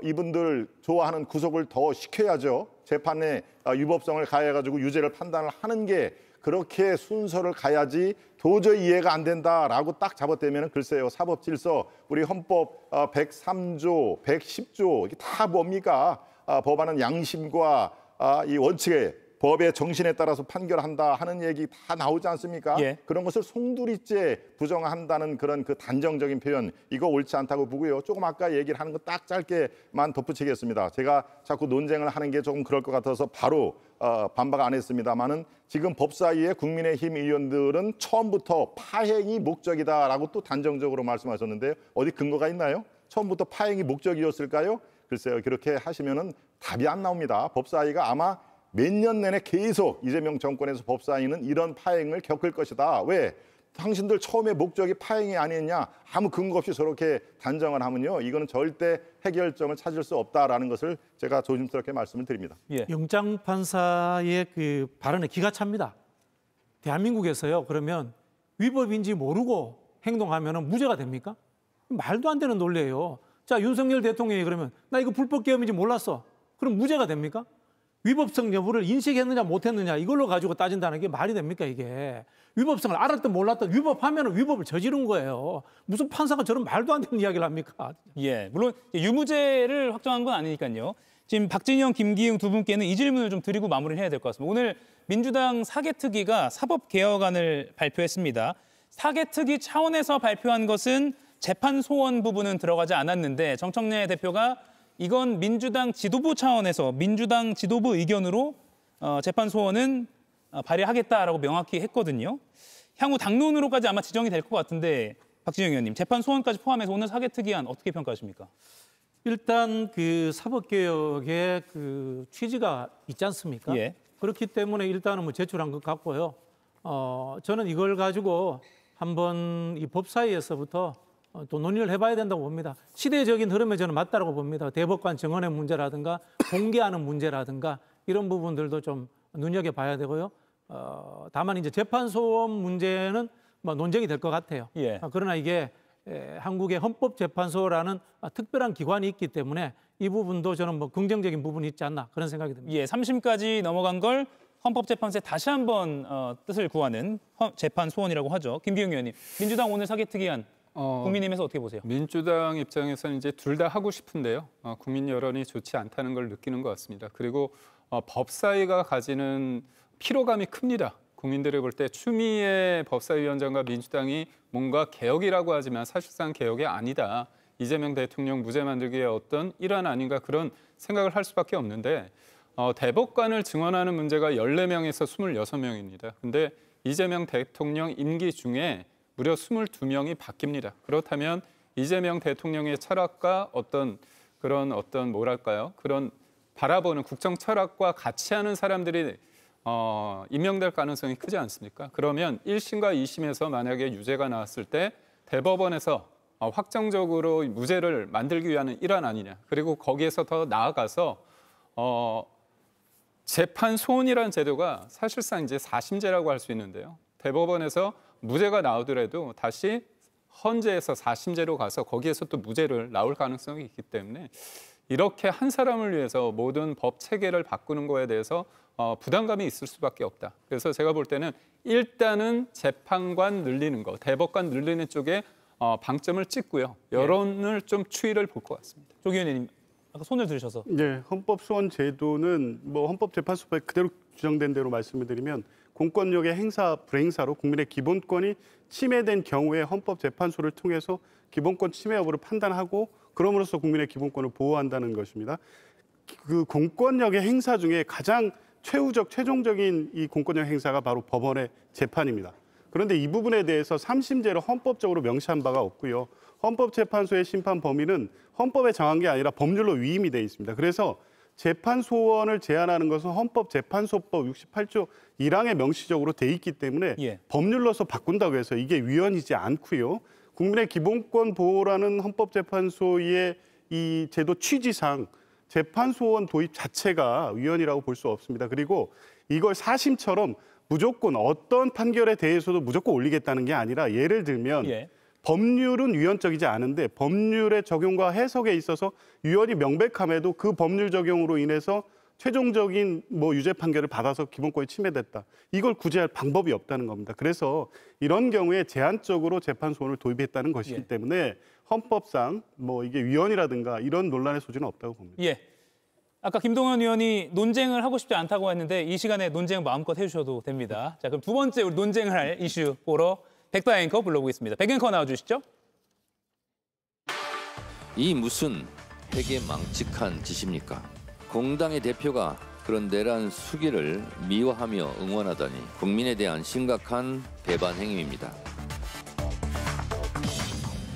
이분들 좋아하는 구속을 더 시켜야죠. 재판에 위법성을 가해가지고 유죄를 판단을 하는 게 그렇게 순서를 가야지 도저히 이해가 안 된다라고 딱 잡아떼면 글쎄요. 사법질서 우리 헌법 103조, 110조 이게 다 뭡니까? 법안은 양심과 이 원칙에 법의 정신에 따라서 판결한다 하는 얘기 다 나오지 않습니까? 예. 그런 것을 송두리째 부정한다는 그런 그 단정적인 표현 이거 옳지 않다고 보고요. 조금 아까 얘기를 하는 거 딱 짧게만 덧붙이겠습니다. 제가 자꾸 논쟁을 하는 게 조금 그럴 것 같아서 바로 반박 안 했습니다만은 지금 법사위의 국민의힘 의원들은 처음부터 파행이 목적이다라고 또 단정적으로 말씀하셨는데요. 어디 근거가 있나요? 처음부터 파행이 목적이었을까요? 글쎄요. 그렇게 하시면은 답이 안 나옵니다. 법사위가 아마 몇 년 내내 계속 이재명 정권에서 법사위는 이런 파행을 겪을 것이다. 왜? 당신들 처음에 목적이 파행이 아니었냐? 아무 근거 없이 저렇게 단정을 하면요. 이거는 절대 해결점을 찾을 수 없다라는 것을 제가 조심스럽게 말씀을 드립니다. 예. 영장 판사의 그 발언에 기가 찹니다. 대한민국에서요. 그러면 위법인지 모르고 행동하면 무죄가 됩니까? 말도 안 되는 논리예요. 자, 윤석열 대통령이 그러면 나 이거 불법 계엄인지 몰랐어. 그럼 무죄가 됩니까? 위법성 여부를 인식했느냐 못했느냐 이걸로 가지고 따진다는 게 말이 됩니까 이게. 위법성을 알았든 몰랐든 위법하면 위법을 저지른 거예요. 무슨 판사가 저런 말도 안 되는 이야기를 합니까? 예, 물론 유무죄를 확정한 건 아니니까요. 지금 박진영, 김기웅 두 분께는 이 질문을 좀 드리고 마무리를 해야 될 것 같습니다. 오늘 민주당 사개특위가 사법개혁안을 발표했습니다. 사개특위 차원에서 발표한 것은 재판 소원 부분은 들어가지 않았는데 정청래 대표가 이건 민주당 지도부 차원에서 민주당 지도부 의견으로 재판 소원은 발의하겠다라고 명확히 했거든요. 향후 당론으로까지 아마 지정이 될 것 같은데 박진영 의원님, 재판 소원까지 포함해서 오늘 사개특위안 어떻게 평가하십니까? 일단 그 사법개혁의 그 취지가 있지 않습니까? 예. 그렇기 때문에 일단은 뭐 제출한 것 같고요. 저는 이걸 가지고 한번 이 법사위에서부터 또 논의를 해봐야 된다고 봅니다. 시대적인 흐름에 저는 맞다고 봅니다. 대법관 정원의 문제라든가 공개하는 문제라든가 이런 부분들도 좀 눈여겨봐야 되고요. 다만 이제 재판 소원 문제는 뭐 논쟁이 될 것 같아요. 예. 그러나 이게 한국의 헌법재판소라는 특별한 기관이 있기 때문에 이 부분도 저는 뭐 긍정적인 부분이 있지 않나 그런 생각이 듭니다. 예, 3심까지 넘어간 걸 헌법재판소에 다시 한번 뜻을 구하는 재판 소원이라고 하죠. 김기웅 의원님, 민주당 오늘 사개특위안 국민의힘에서 어떻게 보세요? 민주당 입장에서는 이제 둘 다 하고 싶은데요. 국민 여론이 좋지 않다는 걸 느끼는 것 같습니다. 그리고 법사위가 가지는 피로감이 큽니다. 국민들이 볼 때 추미애 법사위원장과 민주당이 뭔가 개혁이라고 하지만 사실상 개혁이 아니다. 이재명 대통령 무죄 만들기의 어떤 일환 아닌가 그런 생각을 할 수밖에 없는데 대법관을 증언하는 문제가 14명에서 26명입니다. 근데 이재명 대통령 임기 중에 무려 22명이 바뀝니다. 그렇다면 이재명 대통령의 철학과 어떤 뭐랄까요? 그런 바라보는 국정 철학과 같이 하는 사람들이 임명될 가능성이 크지 않습니까? 그러면 1심과 2심에서 만약에 유죄가 나왔을 때 대법원에서 확정적으로 무죄를 만들기 위한 일환 아니냐. 그리고 거기에서 더 나아가서 재판 소원이라는 제도가 사실상 이제 사심제라고 할 수 있는데요. 대법원에서 무죄가 나오더라도 다시 헌재에서 사심제로 가서 거기에서 또 무죄를 나올 가능성이 있기 때문에 이렇게 한 사람을 위해서 모든 법 체계를 바꾸는 거에 대해서 부담감이 있을 수밖에 없다. 그래서 제가 볼 때는 일단은 재판관 늘리는 거, 대법관 늘리는 쪽에 방점을 찍고요. 여론을 좀 추이를 볼 것 같습니다. 조 의원님, 아까 손을 들으셔서. 네, 헌법소원 제도는 뭐 헌법재판소법에 그대로 규정된 대로 말씀을 드리면 공권력의 행사, 불행사로 국민의 기본권이 침해된 경우에 헌법재판소를 통해서 기본권 침해 여부를 판단하고 그럼으로써 국민의 기본권을 보호한다는 것입니다. 그 공권력의 행사 중에 가장 최종적인 이 공권력 행사가 바로 법원의 재판입니다. 그런데 이 부분에 대해서 3심제로 헌법적으로 명시한 바가 없고요. 헌법재판소의 심판 범위는 헌법에 정한 게 아니라 법률로 위임이 돼 있습니다. 그래서 재판 소원을 제한하는 것은 헌법재판소법 68조 1항에 명시적으로 돼 있기 때문에 법률로서 바꾼다고 해서 이게 위헌이지 않고요. 국민의 기본권 보호라는 헌법재판소의 이 제도 취지상 재판소원 도입 자체가 위헌이라고 볼 수 없습니다. 그리고 이걸 사심처럼 무조건 어떤 판결에 대해서도 무조건 올리겠다는 게 아니라 예를 들면 법률은 위헌적이지 않은데 법률의 적용과 해석에 있어서 위헌이 명백함에도 그 법률 적용으로 인해서 최종적인 유죄 판결을 받아서 기본권이 침해됐다. 이걸 구제할 방법이 없다는 겁니다. 그래서 이런 경우에 제한적으로 재판소원을 도입했다는 것이기 때문에 헌법상 이게 위헌이라든가 이런 논란의 소지는 없다고 봅니다. 예. 아까 김동연 의원이 논쟁을 하고 싶지 않다고 했는데 이 시간에 논쟁 마음껏 해주셔도 됩니다. 자, 그럼 두 번째 우리 논쟁을 할 이슈 보러 백다 앵커 불러보겠습니다. 백 앵커 나와주시죠. 이 무슨 회계망측한 짓입니까? 공당의 대표가 그런 내란 수기를 미워하며 응원하다니 국민에 대한 심각한 배반 행위입니다.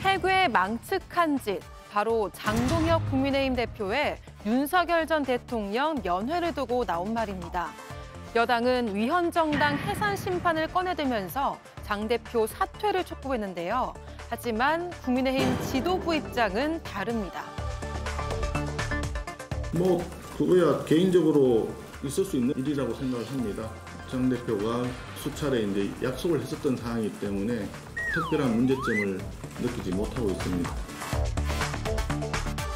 회계 망측한 짓, 바로 장동혁 국민의힘 대표의 윤석열 전 대통령 면회를 두고 나온 말입니다. 여당은 위헌정당 해산 심판을 꺼내들면서 장 대표 사퇴를 촉구했는데요. 하지만 국민의힘 지도부 입장은 다릅니다. 그거야 개인적으로 있을 수 있는 일이라고 생각을 합니다. 장 대표가 수차례 이제 약속을 했었던 사항이기 때문에 특별한 문제점을 느끼지 못하고 있습니다.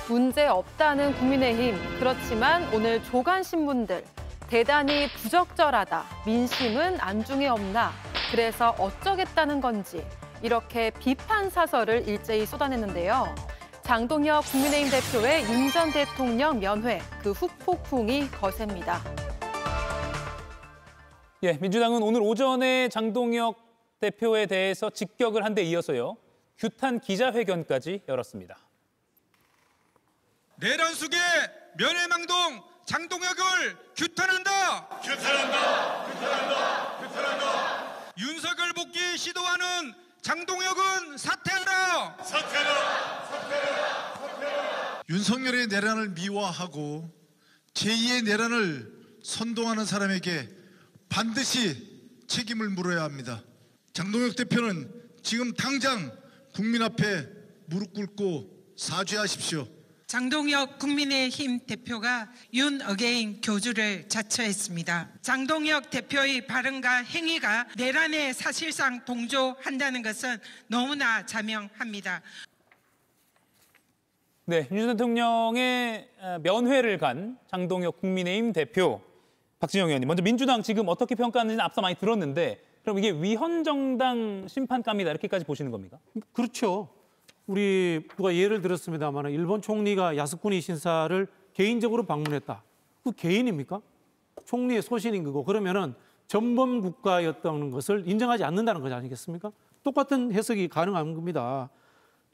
문제 없다는 국민의힘. 그렇지만 오늘 조간신문들 대단히 부적절하다. 민심은 안중에 없나. 그래서 어쩌겠다는 건지 이렇게 비판 사설을 일제히 쏟아냈는데요. 장동혁 국민의힘 대표의 윤 전 대통령 면회, 그 후폭풍이 거셉니다. 예, 민주당은 오늘 오전에 장동혁 대표에 대해서 직격을 한 데 이어서요. 규탄 기자회견까지 열었습니다. 내란 속의 면회망동 장동혁을 규탄한다. 규탄한다. 규탄한다. 규탄한다. 윤석열 복귀 시도하는 장동혁은 사퇴하라. 사퇴하라. 사퇴하라. 사퇴하라. 윤석열의 내란을 미화하고 제2의 내란을 선동하는 사람에게 반드시 책임을 물어야 합니다. 장동혁 대표는 지금 당장 국민 앞에 무릎 꿇고 사죄하십시오. 장동혁 국민의힘 대표가 윤 어게인 교주를 자처했습니다. 장동혁 대표의 발언과 행위가 내란에 사실상 동조한다는 것은 너무나 자명합니다. 네, 윤 대통령의 면회를 간 장동혁 국민의힘 대표. 박진영 의원님, 먼저 민주당 지금 어떻게 평가하는지는 앞서 많이 들었는데 그럼 이게 위헌정당 심판감이다 이렇게까지 보시는 겁니까? 그렇죠. 우리 누가 예를 들었습니다만 일본 총리가 야스쿠니 신사를 개인적으로 방문했다. 그 개인입니까? 총리의 소신인 거고 그러면은 전범 국가였던 것을 인정하지 않는다는 것 아니겠습니까? 똑같은 해석이 가능한 겁니다.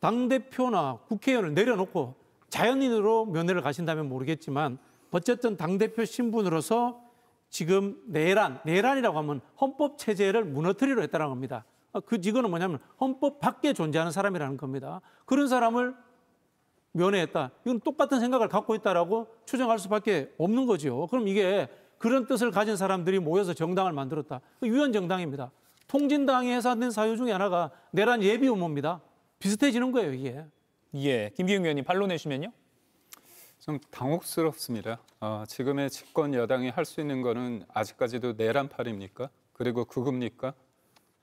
당대표나 국회의원을 내려놓고 자연인으로 면회를 가신다면 모르겠지만 어쨌든 당대표 신분으로서 지금 내란이라고 하면 헌법 체제를 무너뜨리려 했다는 겁니다. 이거는 뭐냐면 헌법 밖에 존재하는 사람이라는 겁니다. 그런 사람을 면회했다. 이건 똑같은 생각을 갖고 있다라고 추정할 수밖에 없는 거죠. 그럼 이게 그런 뜻을 가진 사람들이 모여서 정당을 만들었다. 위헌 정당입니다. 통진당이 해산된 사유 중에 하나가 내란 예비 음모입니다. 비슷해지는 거예요, 이게. 예, 김기웅 의원님 반론해 주시면요. 좀 당혹스럽습니다. 지금의 집권 여당이 할 수 있는 거는 아직까지도 내란팔입니까? 그리고 극우입니까?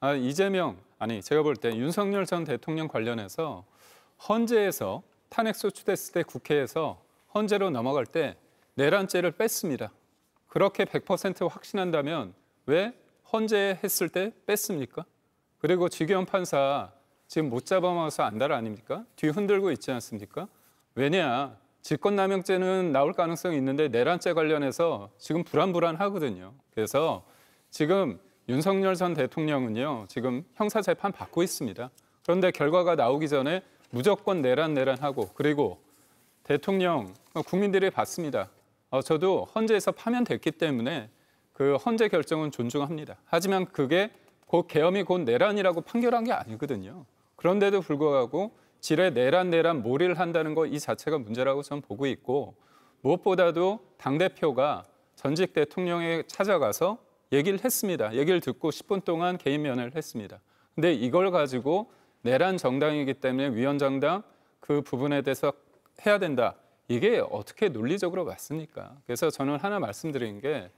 제가 볼 때 윤석열 전 대통령 관련해서 헌재에서 탄핵 소추됐을 때 국회에서 헌재로 넘어갈 때 내란죄를 뺐습니다. 그렇게 100% 확신한다면 왜 헌재 했을 때 뺐습니까? 그리고 지기현 판사 지금 못 잡아먹어서 안달 아닙니까? 뒤 흔들고 있지 않습니까? 왜냐? 직권남용죄는 나올 가능성이 있는데 내란죄 관련해서 지금 불안하거든요. 그래서 지금 윤석열 전 대통령은요, 지금 형사재판 받고 있습니다. 그런데 결과가 나오기 전에 무조건 내란하고, 그리고 대통령, 국민들이 봤습니다. 저도 헌재에서 파면됐기 때문에 그 헌재 결정은 존중합니다. 하지만 그게 곧 계엄이 곧 내란이라고 판결한 게 아니거든요. 그런데도 불구하고 지레 내란 몰이를 한다는 거 이 자체가 문제라고 저는 보고 있고, 무엇보다도 당대표가 전직 대통령에 찾아가서 얘기를 했습니다. 얘기를 듣고 10분 동안 개인 면회를 했습니다. 근데 이걸 가지고 내란 정당이기 때문에 위헌정당 그 부분에 대해서 해야 된다. 이게 어떻게 논리적으로 맞습니까? 그래서 저는 하나 말씀드린 게,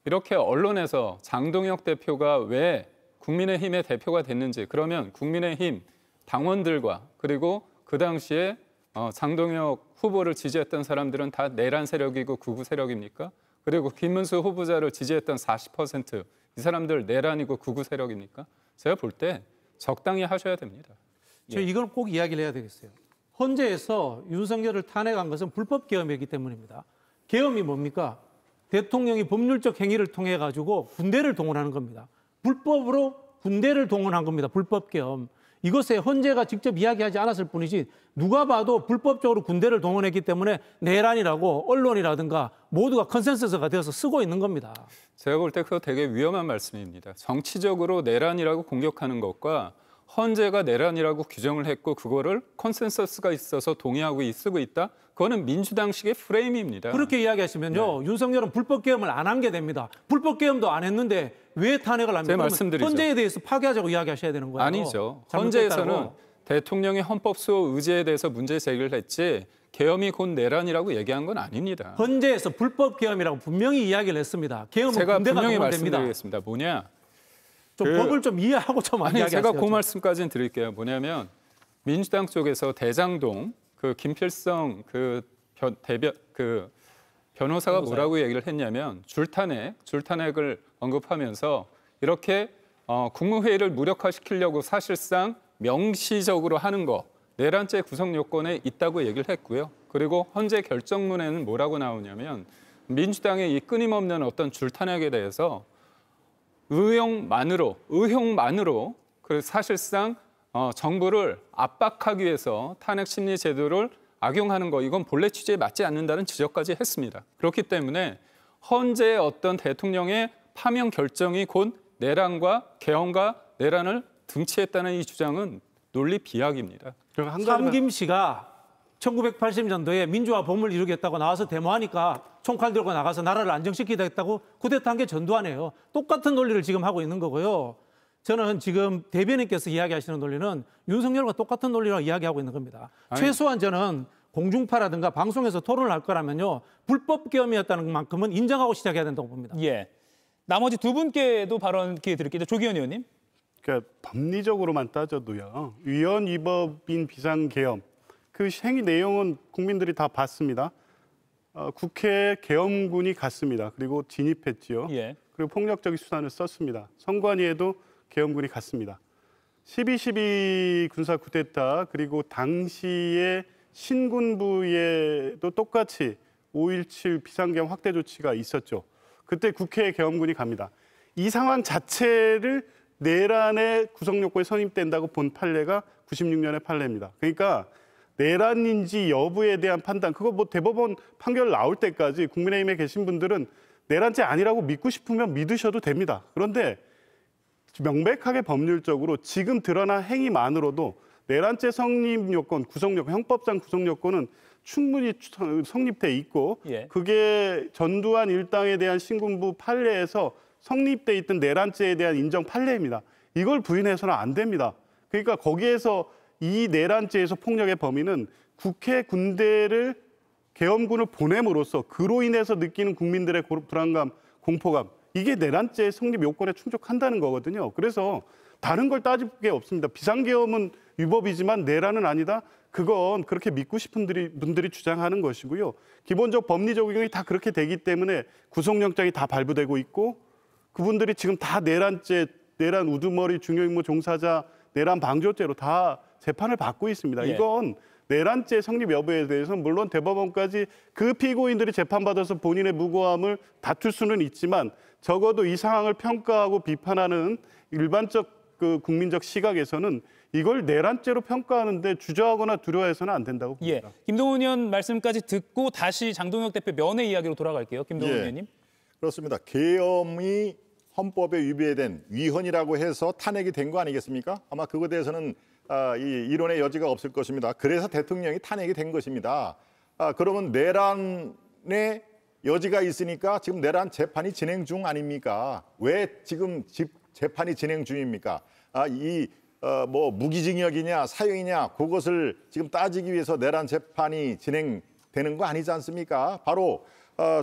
이렇게 언론에서 장동혁 대표가 왜 국민의힘의 대표가 됐는지, 그러면 국민의힘 당원들과 그리고 그 당시에 장동혁 후보를 지지했던 사람들은 다 내란 세력이고 극우 세력입니까? 그리고 김문수 후보자를 지지했던 40%, 이 사람들 내란이고 극우 세력입니까? 제가 볼 때 적당히 하셔야 됩니다. 저 이걸 꼭 이야기를 해야 되겠어요. 헌재에서 윤석열을 탄핵한 것은 불법 계엄이기 때문입니다. 계엄이 뭡니까? 대통령이 법률적 행위를 통해 가지고 군대를 동원하는 겁니다. 불법으로 군대를 동원한 겁니다. 불법 계엄. 이것에 헌재가 직접 이야기하지 않았을 뿐이지 누가 봐도 불법적으로 군대를 동원했기 때문에 내란이라고 언론이라든가 모두가 컨센서스가 되어서 쓰고 있는 겁니다. 제가 볼 때 그거 되게 위험한 말씀입니다. 정치적으로 내란이라고 공격하는 것과 헌재가 내란이라고 규정을 했고 그거를 컨센서스가 있어서 동의하고 쓰고 있다? 그거는 민주당식의 프레임입니다. 그렇게 이야기하시면요. 윤석열은 불법 계엄을 안 한 게 됩니다. 불법 계엄도 안 했는데 왜 탄핵을 합니까? 제가 말씀드리죠. 헌재에 대해서 파기하자고 이야기하셔야 되는 거예요. 아니죠. 잘못됐다고. 헌재에서는 대통령의 헌법 수호 의제에 대해서 문제 제기를 했지 계엄이 곧 내란이라고 얘기한 건 아닙니다. 헌재에서 불법 계엄이라고 분명히 이야기를 했습니다. 계엄은 제가 군대가 분명히 동원됩니다. 말씀드리겠습니다. 뭐냐? 법을 좀 이해하고 좀 이야기하세요. 제가 그 말씀까지는 드릴게요. 뭐냐면 민주당 쪽에서 대장동 그 김필성 변호사가 뭐라고 얘기를 했냐면 줄탄핵을 언급하면서 이렇게 국무회의를 무력화시키려고 사실상 명시적으로 하는 거 내란죄 구성 요건에 있다고 얘기를 했고요. 그리고 헌재 결정문에는 뭐라고 나오냐면 민주당의 이 끊임없는 어떤 줄탄핵에 대해서 의혹만으로 그 사실상 정부를 압박하기 위해서 탄핵 심리 제도를 악용하는 거 이건 본래 취지에 맞지 않는다는 지적까지 했습니다. 그렇기 때문에 헌재의 어떤 대통령의 파면 결정이 곧 내란과 계엄과 내란을 등치했다는 이 주장은 논리 비약입니다. 삼김 씨가 1980년도에 민주화 봄을 이루겠다고 나와서 데모하니까 총칼 들고 나가서 나라를 안정시키겠다고 쿠데타한 게 전두환이에요. 똑같은 논리를 지금 하고 있는 거고요. 저는 지금 대변인께서 이야기하시는 논리는 윤석열과 똑같은 논리로 이야기하고 있는 겁니다. 최소한 저는 공중파라든가 방송에서 토론을 할 거라면요. 불법 계엄이었다는 만큼은 인정하고 시작해야 된다고 봅니다. 예. 나머지 두 분께도 발언 기회 드릴게요. 조기현 의원님. 그러니까 법리적으로만 따져도요. 위헌 위법인 비상계엄. 그 행위 내용은 국민들이 다 봤습니다. 국회에 계엄군이 갔습니다. 그리고 진입했지요. 예. 그리고 폭력적인 수단을 썼습니다. 선관위에도 계엄군이 갔습니다. 12.12 군사 쿠데타 그리고 당시에 신군부에도 똑같이 5.17 비상계엄 확대 조치가 있었죠. 그때 국회에 계엄군이 갑니다. 이 상황 자체를 내란의 구성요건에 선임된다고 본 판례가 96년의 판례입니다. 그러니까 내란인지 여부에 대한 판단, 그거 뭐 대법원 판결 나올 때까지 국민의힘에 계신 분들은 내란죄 아니라고 믿고 싶으면 믿으셔도 됩니다. 그런데 명백하게 법률적으로 지금 드러난 행위만으로도 내란죄 성립 요건, 구성 요건, 형법상 구성 요건은 충분히 성립돼 있고 그게 전두환 일당에 대한 신군부 판례에서 성립돼 있던 내란죄에 대한 인정 판례입니다. 이걸 부인해서는 안 됩니다. 그러니까 거기에서 이 내란죄에서 폭력의 범위는 국회 군대를 계엄군을 보냄으로써 그로 인해서 느끼는 국민들의 불안감, 공포감 이게 내란죄 성립 요건에 충족한다는 거거든요. 그래서 다른 걸 따질 게 없습니다. 비상계엄은 위법이지만 내란은 아니다. 그건 그렇게 믿고 싶은 분들이 주장하는 것이고요. 기본적 법리 적용이 다 그렇게 되기 때문에 구속영장이 다 발부되고 있고 그분들이 지금 다 내란죄, 내란 우두머리 중요임무 종사자, 내란 방조죄로 다 재판을 받고 있습니다. 예. 이건 내란죄 성립 여부에 대해서는 물론 대법원까지 그 피고인들이 재판받아서 본인의 무고함을 다툴 수는 있지만 적어도 이 상황을 평가하고 비판하는 일반적 그 국민적 시각에서는 이걸 내란죄로 평가하는데 주저하거나 두려워해서는 안 된다고 봅니다. 예. 김동훈 의원 말씀까지 듣고 다시 장동혁 대표 면회 이야기로 돌아갈게요. 김동훈 의원님. 그렇습니다. 계엄이 헌법에 위배된 위헌이라고 해서 탄핵이 된 거 아니겠습니까? 아마 그거에 대해서는 이 이론의 여지가 없을 것입니다. 그래서 대통령이 탄핵이 된 것입니다. 그러면 내란의 여지가 있으니까 지금 내란 재판이 진행 중 아닙니까? 왜 지금 재판이 진행 중입니까? 뭐 무기징역이냐 사형이냐 그것을 지금 따지기 위해서 내란 재판이 진행되는 거 아니지 않습니까? 바로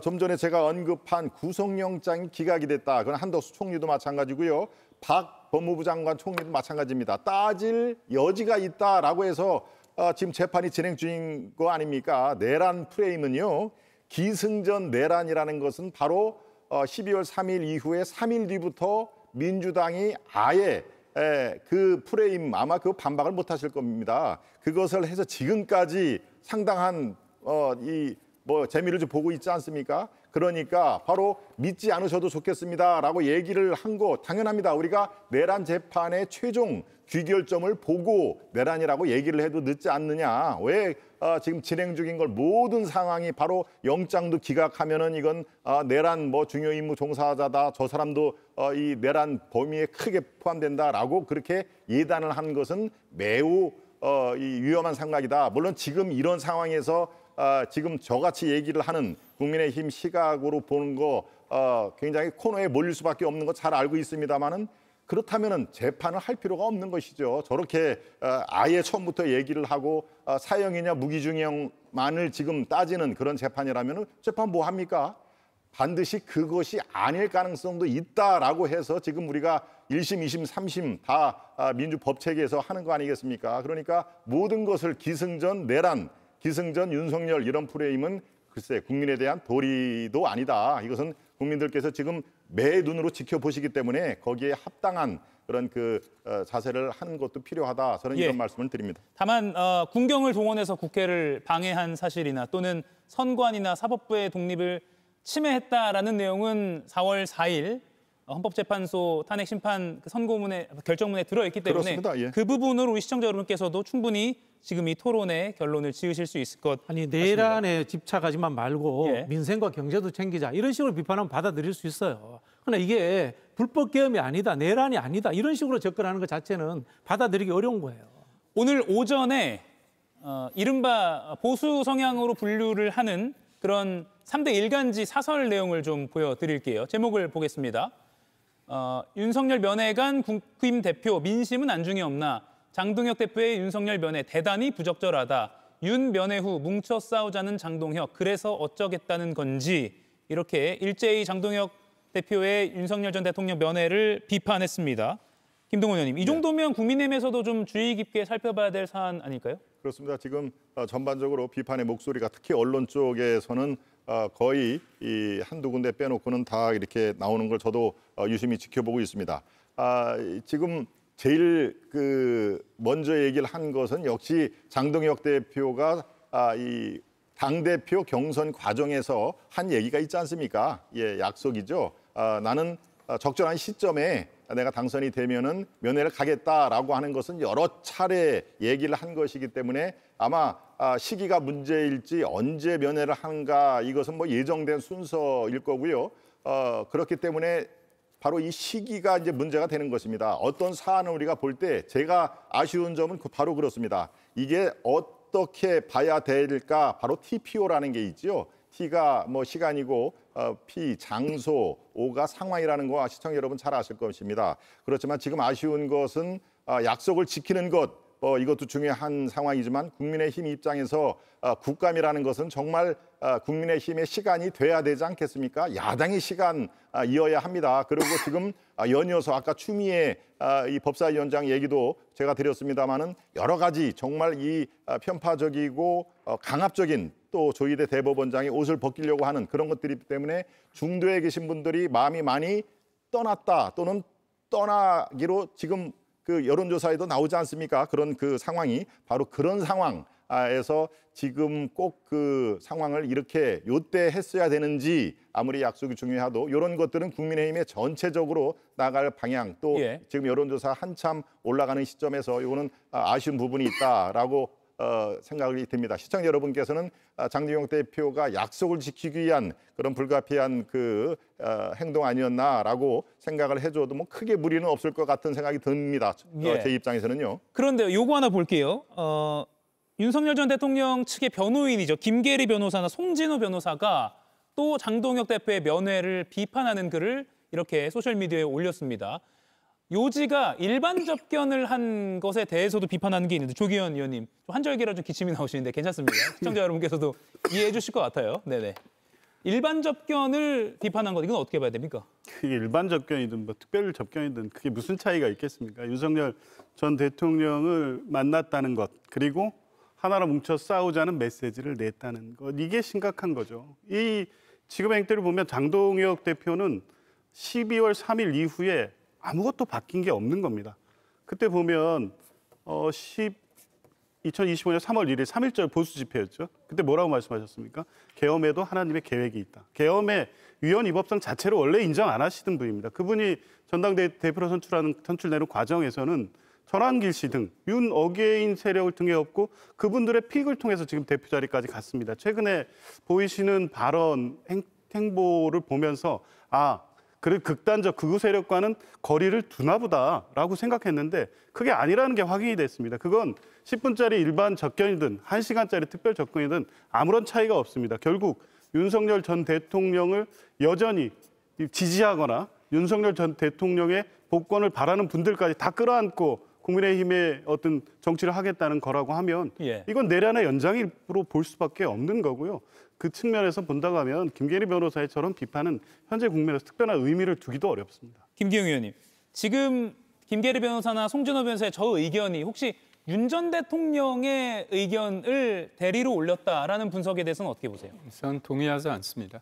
좀 전에 제가 언급한 구속영장이 기각이 됐다. 그건 한덕수 총리도 마찬가지고요. 박 법무부 장관 총리도 마찬가지입니다. 따질 여지가 있다라고 해서 지금 재판이 진행 중인 거 아닙니까? 내란 프레임은요. 기승전 내란이라는 것은 바로 12월 3일 이후에 3일 뒤부터 민주당이 아예 그 프레임 아마 그 반박을 못 하실 겁니다. 그것을 해서 지금까지 상당한 재미를 좀 보고 있지 않습니까? 그러니까 바로 믿지 않으셔도 좋겠습니다라고 얘기를 한 거 당연합니다. 우리가 내란 재판의 최종 귀결점을 보고 내란이라고 얘기를 해도 늦지 않느냐. 왜 지금 진행 중인 걸 모든 상황이 바로 영장도 기각하면은 이건 내란 중요 임무 종사자다. 저 사람도 이 내란 범위에 크게 포함된다라고 그렇게 예단을 한 것은 매우 이 위험한 생각이다. 물론 지금 이런 상황에서 지금 저같이 얘기를 하는 국민의힘 시각으로 보는 거 굉장히 코너에 몰릴 수밖에 없는 거 잘 알고 있습니다만은 그렇다면은 재판을 할 필요가 없는 것이죠. 저렇게 아예 처음부터 얘기를 하고 사형이냐 무기징역만을 지금 따지는 그런 재판이라면은 재판 뭐 합니까? 반드시 그것이 아닐 가능성도 있다라고 해서 지금 우리가 1심, 2심, 3심 다 민주법 체계에서 하는 거 아니겠습니까? 그러니까 모든 것을 기승전 내란, 기승전 윤석열 이런 프레임은 글쎄 국민에 대한 도리도 아니다. 이것은 국민들께서 지금 매 눈으로 지켜보시기 때문에 거기에 합당한 그런 자세를 하는 것도 필요하다. 저는 이런 말씀을 드립니다. 다만 군경을 동원해서 국회를 방해한 사실이나 또는 선관위나 사법부의 독립을 침해했다라는 내용은 4월 4일 헌법재판소 탄핵 심판 선고문에 결정문에 들어있기 때문에 그렇습니다. 예. 그 부분으로 우리 시청자 여러분께서도 충분히 지금 이 토론의 결론을 지으실 수 있을 것 같습니다. 내란에 집착하지만 말고 민생과 경제도 챙기자 이런 식으로 비판하면 받아들일 수 있어요. 그러나 이게 불법 계엄이 아니다, 내란이 아니다 이런 식으로 접근하는 것 자체는 받아들이기 어려운 거예요. 오늘 오전에 이른바 보수 성향으로 분류를 하는 그런 3대 일간지 사설 내용을 좀 보여드릴게요. 제목을 보겠습니다. 윤석열 면회간 국힘 대표 민심은 안중에 없나 장동혁 대표의 윤석열 면회 대단히 부적절하다. 윤 면회 후 뭉쳐 싸우자는 장동혁 그래서 어쩌겠다는 건지 이렇게 일제히 장동혁 대표의 윤석열 전 대통령 면회를 비판했습니다. 김동훈 의원님, 이 정도면 국민의힘에서도 좀 주의 깊게 살펴봐야 될 사안 아닐까요? 그렇습니다. 지금 전반적으로 비판의 목소리가 특히 언론 쪽에서는 거의 이 한두 군데 빼놓고는 다 이렇게 나오는 걸 저도 유심히 지켜보고 있습니다. 지금 제일 먼저 얘기를 한 것은 역시 장동혁 대표가 이 당대표 경선 과정에서 한 얘기가 있지 않습니까? 예, 약속이죠. 나는 적절한 시점에 내가 당선이 되면은 면회를 가겠다라고 하는 것은 여러 차례 얘기를 한 것이기 때문에 아마 시기가 문제일지 언제 면회를 하는가 이것은 뭐 예정된 순서일 거고요. 그렇기 때문에 바로 이 시기가 이제 문제가 되는 것입니다. 어떤 사안을 우리가 볼 때 제가 아쉬운 점은 바로 그렇습니다. 이게 어떻게 봐야 될까? 바로 TPO라는 게 있죠. T가 뭐 시간이고 P 장소, O가 상황이라는 거 시청자 여러분 잘 아실 것입니다. 그렇지만 지금 아쉬운 것은 약속을 지키는 것 이것도 중요한 상황이지만 국민의힘 입장에서 국감이라는 것은 정말 국민의힘의 시간이 돼야 되지 않겠습니까? 야당의 시간이어야 합니다. 그리고 지금 연이어서 아까 추미애 이 법사위원장 얘기도 제가 드렸습니다마는 여러 가지 정말 이 편파적이고 강압적인 또 조희대 대법원장이 옷을 벗기려고 하는 그런 것들이 때문에 중도에 계신 분들이 마음이 많이 떠났다 또는 떠나기로 지금 그 여론조사에도 나오지 않습니까? 그런 그 상황이 바로 그런 상황에서 지금 꼭 그 상황을 이렇게 요때 했어야 되는지 아무리 약속이 중요하도 이런 것들은 국민의힘의 전체적으로 나갈 방향 또 지금 여론조사 한참 올라가는 시점에서 이거는 아쉬운 부분이 있다라고 생각이 듭니다. 시청자 여러분께서는 장동혁 대표가 약속을 지키기 위한 그런 불가피한 그 행동 아니었나라고 생각을 해줘도 뭐 크게 무리는 없을 것 같은 생각이 듭니다. 제 입장에서는요. 그런데 요거 하나 볼게요. 윤석열 전 대통령 측의 변호인이죠. 김계리 변호사나 송진우 변호사가 또 장동혁 대표의 면회를 비판하는 글을 이렇게 소셜미디어에 올렸습니다. 요지가 일반 접견을 한 것에 대해서도 비판하는 게 있는데 조기현 의원님 한절기라 좀 기침이 나오시는데 괜찮습니다. 시청자 여러분께서도 이해해 주실 것 같아요. 네네. 일반 접견을 비판한 것 이건 어떻게 봐야 됩니까? 그게 일반 접견이든 뭐 특별 접견이든 그게 무슨 차이가 있겠습니까? 윤석열 전 대통령을 만났다는 것 그리고 하나로 뭉쳐 싸우자는 메시지를 냈다는 것 이게 심각한 거죠. 이 지금 행태를 보면 장동혁 대표는 12월 3일 이후에 아무것도 바뀐 게 없는 겁니다. 그때 보면 2025년 3월 1일 3.1절 보수 집회였죠. 그때 뭐라고 말씀하셨습니까? 계엄에도 하나님의 계획이 있다. 계엄의 위헌 위법성 자체를 원래 인정 안 하시던 분입니다. 그분이 전당대회 대표로 선출되는 과정에서는 전환길 씨 등 윤 어게인 세력을 등에 업고 그분들의 픽을 통해서 지금 대표 자리까지 갔습니다. 최근에 보이시는 발언, 행보를 보면서 그래 극단적 극우 세력과는 거리를 두나 보다라고 생각했는데 그게 아니라는 게 확인이 됐습니다. 그건 10분짜리 일반 접견이든 1시간짜리 특별 접견이든 아무런 차이가 없습니다. 결국 윤석열 전 대통령을 여전히 지지하거나 윤석열 전 대통령의 복권을 바라는 분들까지 다 끌어안고 국민의힘의 어떤 정치를 하겠다는 거라고 하면 이건 내란의 연장으로 볼 수밖에 없는 거고요. 그 측면에서 본다고 하면 김계리 변호사의 저런 비판은 현재 국면에서 특별한 의미를 두기도 어렵습니다. 김기영 의원님, 지금 김계리 변호사나 송진호 변호사의 저 의견이 혹시 윤 전 대통령의 의견을 대리로 올렸다라는 분석에 대해서는 어떻게 보세요? 우선 동의하지 않습니다.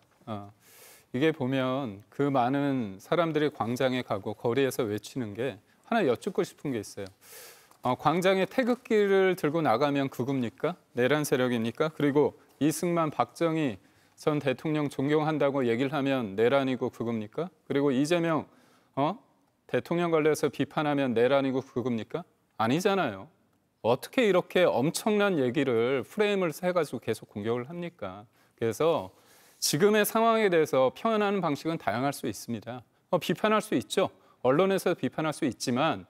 이게 보면 그 많은 사람들이 광장에 가고 거리에서 외치는 게 하나 여쭙고 싶은 게 있어요. 광장에 태극기를 들고 나가면 극우입니까? 내란 세력입니까? 그리고 이승만, 박정희 전 대통령 존경한다고 얘기를 하면 내란이고 극우입니까? 그리고 이재명 대통령 관련해서 비판하면 내란이고 극우입니까? 아니잖아요. 어떻게 이렇게 엄청난 얘기를 프레임을 해가지고 계속 공격을 합니까? 그래서 지금의 상황에 대해서 표현하는 방식은 다양할 수 있습니다. 비판할 수 있죠. 언론에서 비판할 수 있지만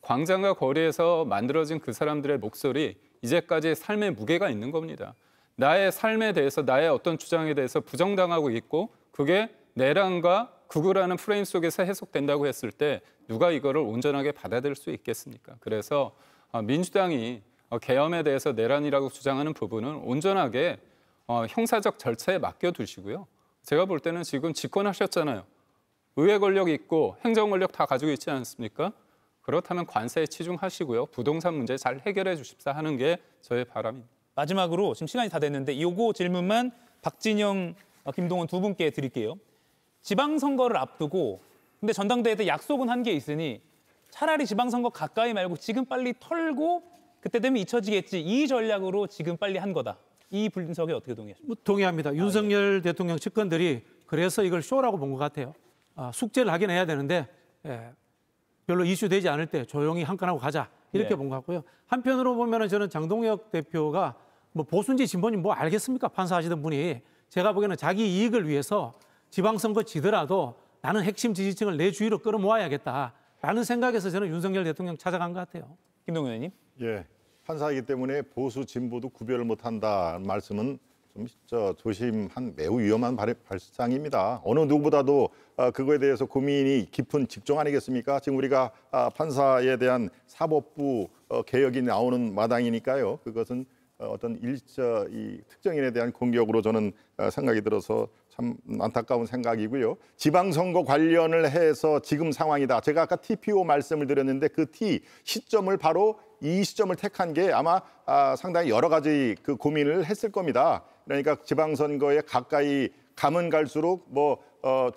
광장과 거리에서 만들어진 그 사람들의 목소리 이제까지 삶의 무게가 있는 겁니다. 나의 삶에 대해서 나의 어떤 주장에 대해서 부정당하고 있고 그게 내란과 극우라는 프레임 속에서 해석된다고 했을 때 누가 이거를 온전하게 받아들일 수 있겠습니까? 그래서 민주당이 계엄에 대해서 내란이라고 주장하는 부분은 온전하게 형사적 절차에 맡겨두시고요. 제가 볼 때는 지금 집권하셨잖아요. 의회 권력 있고 행정 권력 다 가지고 있지 않습니까? 그렇다면 관세에 치중하시고요. 부동산 문제 잘 해결해 주십사 하는 게 저의 바람입니다. 마지막으로 지금 시간이 다 됐는데 요거 질문만 박진영, 김동원 두 분께 드릴게요. 지방선거를 앞두고 근데 전당대회 때 약속은 한 게 있으니 차라리 지방선거 가까이 말고 지금 빨리 털고 그때 되면 잊혀지겠지. 이 전략으로 지금 빨리 한 거다. 이 분석에 어떻게 동의하십니까? 동의합니다. 윤석열 대통령 측근들이 그래서 이걸 쇼라고 본 것 같아요. 숙제를 하긴 해야 되는데 별로 이슈되지 않을 때 조용히 한 건 하고 가자 이렇게 본 것 같고요. 한편으로 보면은 저는 장동혁 대표가 뭐 보수인지 진보인지 뭐 알겠습니까? 판사하시던 분이 제가 보기에는 자기 이익을 위해서 지방선거 지더라도 나는 핵심 지지층을 내 주위로 끌어모아야겠다라는 생각에서 저는 윤석열 대통령 찾아간 것 같아요. 김동연 의원님. 판사이기 때문에 보수 진보도 구별을 못한다 말씀은 좀 조심한 매우 위험한 발상입니다. 어느 누구보다도 그거에 대해서 고민이 깊은 직종 아니겠습니까? 지금 우리가 판사에 대한 사법부 개혁이 나오는 마당이니까요. 그것은 어떤 이 특정인에 대한 공격으로 저는 생각이 들어서 참 안타까운 생각이고요. 지방선거 관련을 해서 지금 상황이다. 제가 아까 TPO 말씀을 드렸는데 그 시점을 바로 이 시점을 택한 게 아마 상당히 여러 가지 그 고민을 했을 겁니다. 그러니까 지방선거에 가까이 가면 갈수록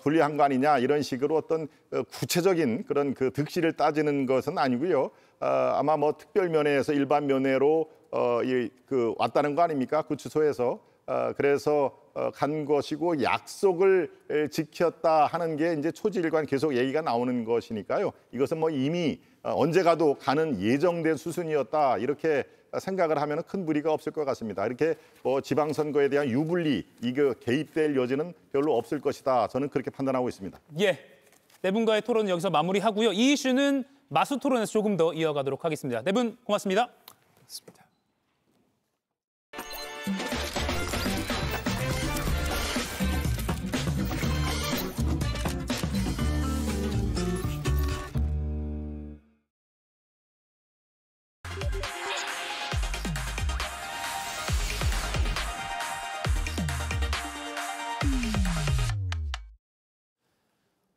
불리한 거 아니냐 이런 식으로 어떤 구체적인 그런 그 득실을 따지는 것은 아니고요. 아마 특별 면회에서 일반 면회로 왔다는 거 아닙니까? 구치소에서. 그래서 간 것이고 약속을 지켰다 하는 게 이제 초지일관 계속 얘기가 나오는 것이니까요. 이것은 이미 언제 가도 가는 예정된 수순이었다 이렇게 생각을 하면 큰 무리가 없을 것 같습니다. 이렇게 지방선거에 대한 유불리 이거 개입될 여지는 별로 없을 것이다. 저는 그렇게 판단하고 있습니다. 예, 네 분과의 토론은 여기서 마무리하고요. 이 이슈는 마수 토론에서 조금 더 이어가도록 하겠습니다. 네 분 고맙습니다. 고맙습니다.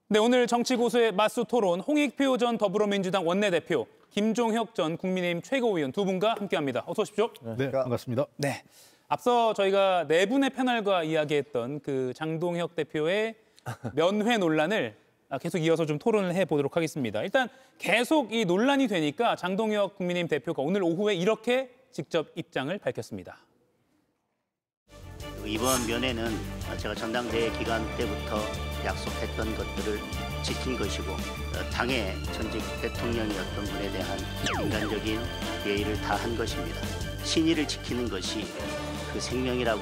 네, 오늘 정치고수의 맞수 토론 홍익표 전 더불어민주당 원내대표, 김종혁 전 국민의힘 최고위원 두 분과 함께합니다. 어서 오십시오. 네, 반갑습니다. 네, 앞서 저희가 네 분의 패널과 이야기했던 그 장동혁 대표의 면회 논란을 계속 이어서 좀 토론을 해보도록 하겠습니다. 일단 계속 이 논란이 되니까 장동혁 국민의힘 대표가 오늘 오후에 이렇게 직접 입장을 밝혔습니다. 이번 면회는 제가 전당대회 기간 때부터 약속했던 것들을 지킨 것이고 당의 전직 대통령이었던 분에 대한 인간적인 예의를 다한 것입니다. 신의를 지키는 것이 그 생명이라고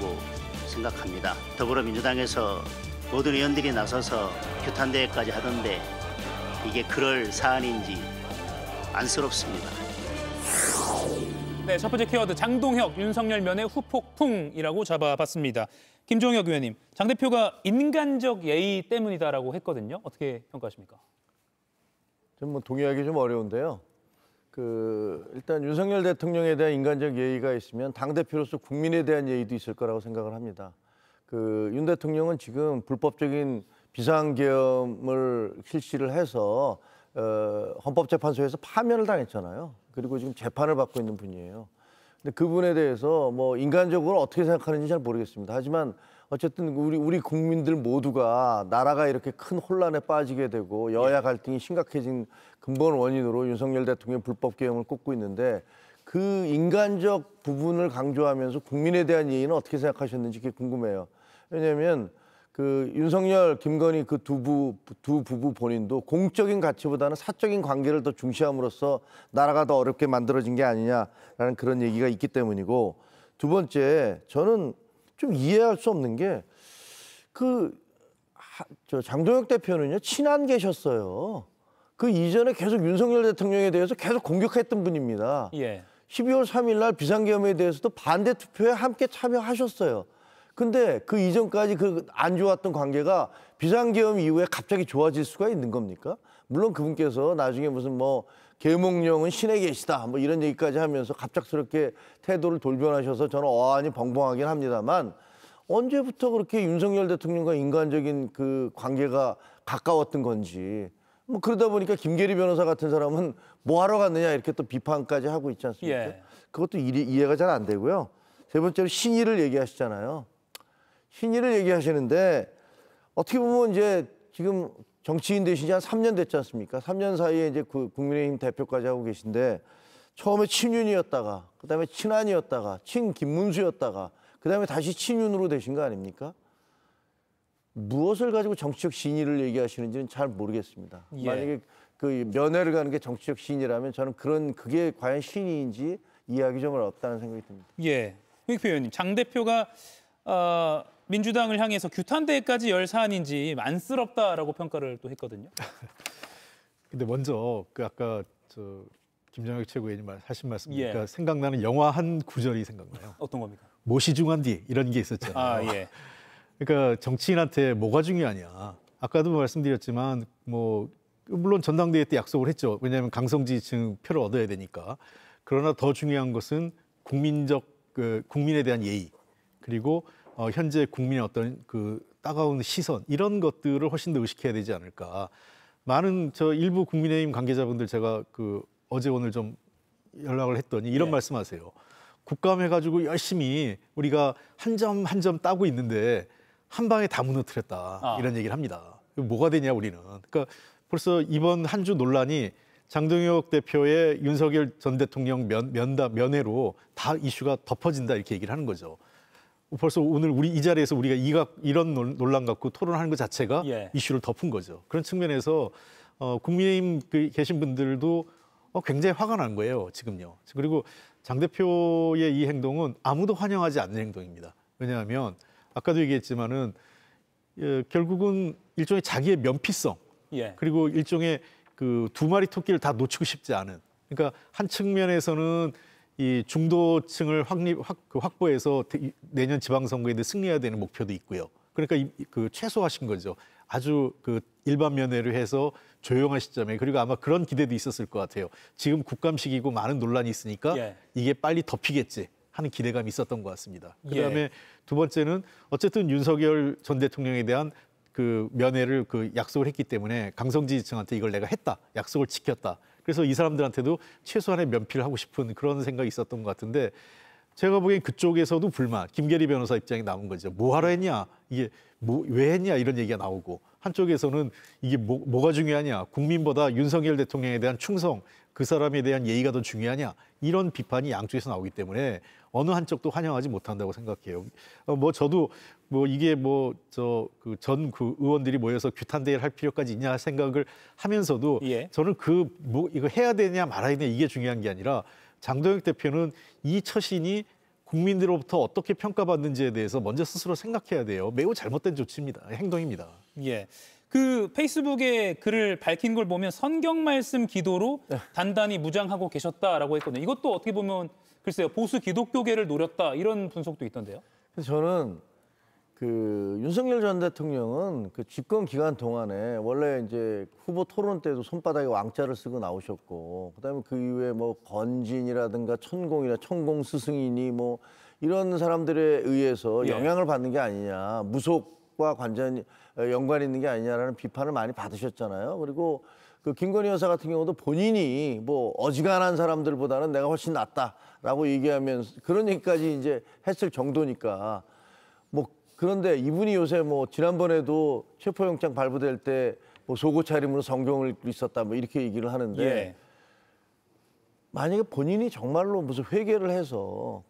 생각합니다. 더불어민주당에서 모든 의원들이 나서서 규탄대회까지 하던데 이게 그럴 사안인지 안쓰럽습니다. 네, 첫 번째 키워드 장동혁, 윤석열 면회 후폭풍이라고 잡아봤습니다. 김종혁 의원님, 장 대표가 인간적 예의 때문이다라고 했거든요. 어떻게 평가하십니까? 좀 동의하기 좀 어려운데요. 일단 윤석열 대통령에 대한 인간적 예의가 있으면 당 대표로서 국민에 대한 예의도 있을 거라고 생각을 합니다. 윤 대통령은 지금 불법적인 비상계엄을 실시를 해서 헌법재판소에서 파면을 당했잖아요. 그리고 지금 재판을 받고 있는 분이에요. 근데 그분에 대해서 인간적으로 어떻게 생각하는지 잘 모르겠습니다. 하지만 어쨌든 우리 국민들 모두가 나라가 이렇게 큰 혼란에 빠지게 되고 여야 갈등이 심각해진 근본 원인으로 윤석열 대통령 불법 계엄을 꼽고 있는데 그 인간적 부분을 강조하면서 국민에 대한 예의는 어떻게 생각하셨는지 그게 궁금해요. 왜냐하면 윤석열, 김건희 그 두 부부 본인도 공적인 가치보다는 사적인 관계를 더 중시함으로써 나라가 더 어렵게 만들어진 게 아니냐라는 그런 얘기가 있기 때문이고, 두 번째 저는 좀 이해할 수 없는 게 장동혁 대표는요 친한 계셨어요. 그 이전에 계속 윤석열 대통령에 대해서 계속 공격했던 분입니다. 예. 12월 3일 날 비상계엄에 대해서도 반대 투표에 함께 참여하셨어요. 근데 그 이전까지 안 좋았던 관계가 비상계엄 이후에 갑자기 좋아질 수가 있는 겁니까? 물론 그분께서 나중에 무슨 계몽령은 신에 계시다 이런 얘기까지 하면서 갑작스럽게 태도를 돌변하셔서 저는 어안이 벙벙하긴 합니다만, 언제부터 그렇게 윤석열 대통령과 인간적인 그 관계가 가까웠던 건지, 그러다 보니까 김계리 변호사 같은 사람은 뭐 하러 갔느냐 이렇게 또 비판까지 하고 있지 않습니까? 예. 그것도 이해가 잘 안 되고요. 세 번째로 신의를 얘기하시잖아요. 신의를 얘기하시는데 어떻게 보면 이제 지금 정치인 되신 지 한 3년 됐지 않습니까? 3년 사이에 이제 국민의힘 대표까지 하고 계신데, 처음에 친윤이었다가 그다음에 친한이었다가 친김문수였다가 그다음에 다시 친윤으로 되신 거 아닙니까? 무엇을 가지고 정치적 신의를 얘기하시는지는 잘 모르겠습니다. 예. 만약에 면회를 가는 게 정치적 신의라면 저는 그게 과연 신의인지 이해하기 좀 어렵다는 생각이 듭니다. 예, 홍익표 의원님, 장 대표가 민주당을 향해서 규탄대회까지 열 사안인지 안쓰럽다라고 평가를 또 했거든요. 근데 먼저 아까 김정혁 최고위원님 하신 말씀 예. 생각나는 영화 한 구절이 생각나요. 어떤 겁니까? 모시중한디 이런 게 있었잖아요. 아, 예. 그러니까 정치인한테 뭐가 중요하냐. 아까도 말씀드렸지만 뭐 물론 전당대회 때 약속을 했죠. 왜냐하면 강성 지지층 표를 얻어야 되니까. 그러나 더 중요한 것은 국민에 대한 예의 그리고 현재 국민의 어떤 그 따가운 시선 이런 것들을 훨씬 더 의식해야 되지 않을까. 많은 일부 국민의힘 관계자분들 제가 어제 오늘 좀 연락을 했더니 이런 말씀하세요. 국감해가지고 열심히 우리가 한 점 한 점 따고 있는데 한 방에 다 무너뜨렸다 이런 얘기를 합니다. 뭐가 되냐 우리는. 그러니까 벌써 이번 한 주 논란이 장동혁 대표의 윤석열 전 대통령 면회로 다 이슈가 덮어진다 이렇게 얘기를 하는 거죠. 벌써 오늘 우리 이 자리에서 우리가 이런 논란 갖고 토론하는 것 자체가 이슈를 덮은 거죠. 그런 측면에서 국민의힘 계신 분들도 굉장히 화가 난 거예요, 지금요. 그리고 장 대표의 이 행동은 아무도 환영하지 않는 행동입니다. 왜냐하면 아까도 얘기했지만은 결국은 일종의 자기의 면피성 그리고 일종의 두 마리 토끼를 다 놓치고 싶지 않은. 그러니까 한 측면에서는 이 중도층을 확보해서 내년 지방선거에 승리해야 되는 목표도 있고요. 그러니까 최소화신 거죠. 아주 일반 면회를 해서 조용한 시점에 그리고 아마 그런 기대도 있었을 것 같아요. 지금 국감 시기고 많은 논란이 있으니까 이게 빨리 덮이겠지 하는 기대감이 있었던 것 같습니다. 그다음에 두 번째는 어쨌든 윤석열 전 대통령에 대한 면회를 약속을 했기 때문에 강성 지지층한테 이걸 내가 했다, 약속을 지켰다. 그래서 이 사람들한테도 최소한의 면피를 하고 싶은 그런 생각이 있었던 것 같은데 제가 보기엔 그쪽에서도 불만, 김계리 변호사 입장이 나온 거죠. 뭐 하러 했냐, 이게 왜 했냐 이런 얘기가 나오고 한쪽에서는 이게 뭐가 중요하냐, 국민보다 윤석열 대통령에 대한 충성, 그 사람에 대한 예의가 더 중요하냐 이런 비판이 양쪽에서 나오기 때문에 어느 한쪽도 환영하지 못한다고 생각해요. 저도 이게 전 의원들이 모여서 규탄 대회를 할 필요까지 있냐 생각을 하면서도 저는 이거 해야 되냐 말아야 되냐 이게 중요한 게 아니라 장동혁 대표는 이 처신이 국민들로부터 어떻게 평가받는지에 대해서 먼저 스스로 생각해야 돼요. 매우 잘못된 조치입니다. 행동입니다. 예. 페이스북에 글을 밝힌 걸 보면 성경 말씀 기도로 단단히 무장하고 계셨다라고 했거든요. 이것도 어떻게 보면 글쎄요, 보수 기독교계를 노렸다 이런 분석도 있던데요. 저는 윤석열 전 대통령은 집권 기간 동안에 원래 이제 후보 토론 때도 손바닥에 왕자를 쓰고 나오셨고, 그다음에 그 이후에 건진이라든가 천공 스승이니 이런 사람들에 의해서 영향을 받는 게 아니냐, 무속과 연관이 있는 게 아니냐라는 비판을 많이 받으셨잖아요. 그리고 김건희 여사 같은 경우도 본인이 어지간한 사람들보다는 내가 훨씬 낫다라고 얘기하면서 그런 얘기까지 이제 했을 정도니까. 그런데 이분이 요새 지난번에도 체포영장 발부될 때 속옷 차림으로 성경을 읽고 있었다 이렇게 얘기를 하는데 만약에 본인이 정말로 무슨 회개를 해서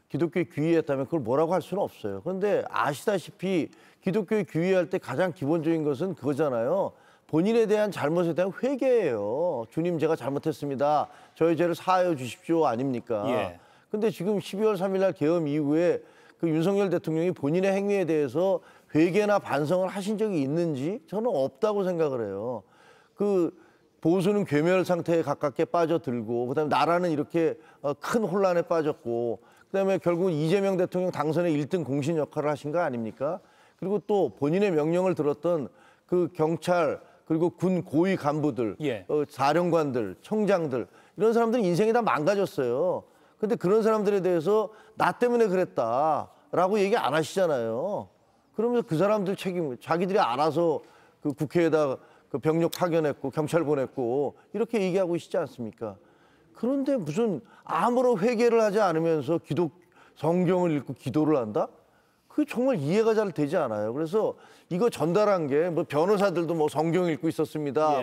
기독교에 귀의했다면 그걸 뭐라고 할 수는 없어요. 그런데 아시다시피 기독교에 귀의할 때 가장 기본적인 것은 그거잖아요. 본인에 대한 잘못에 대한 회개예요. 주님 제가 잘못했습니다. 저의 죄를 사하여 주십시오 아닙니까? 근데 지금 12월 3일 날 계엄 이후에 윤석열 대통령이 본인의 행위에 대해서 회개나 반성을 하신 적이 있는지 저는 없다고 생각을 해요. 보수는 괴멸 상태에 가깝게 빠져들고 그다음에 나라는 이렇게 큰 혼란에 빠졌고 그다음에 결국은 이재명 대통령 당선의 1등 공신 역할을 하신 거 아닙니까? 그리고 또 본인의 명령을 들었던 경찰 그리고 군 고위 간부들, 사령관들, 청장들 이런 사람들은 인생이 다 망가졌어요. 근데 그런 사람들에 대해서 나 때문에 그랬다라고 얘기 안 하시잖아요. 그러면서 그 사람들 자기들이 알아서 국회에다 병력 파견했고 경찰 보냈고 이렇게 얘기하고 있지 않습니까? 그런데 무슨 아무런 회개를 하지 않으면서 성경을 읽고 기도를 한다? 그게 정말 이해가 잘 되지 않아요. 그래서 이거 전달한 게 변호사들도 성경 읽고 있었습니다.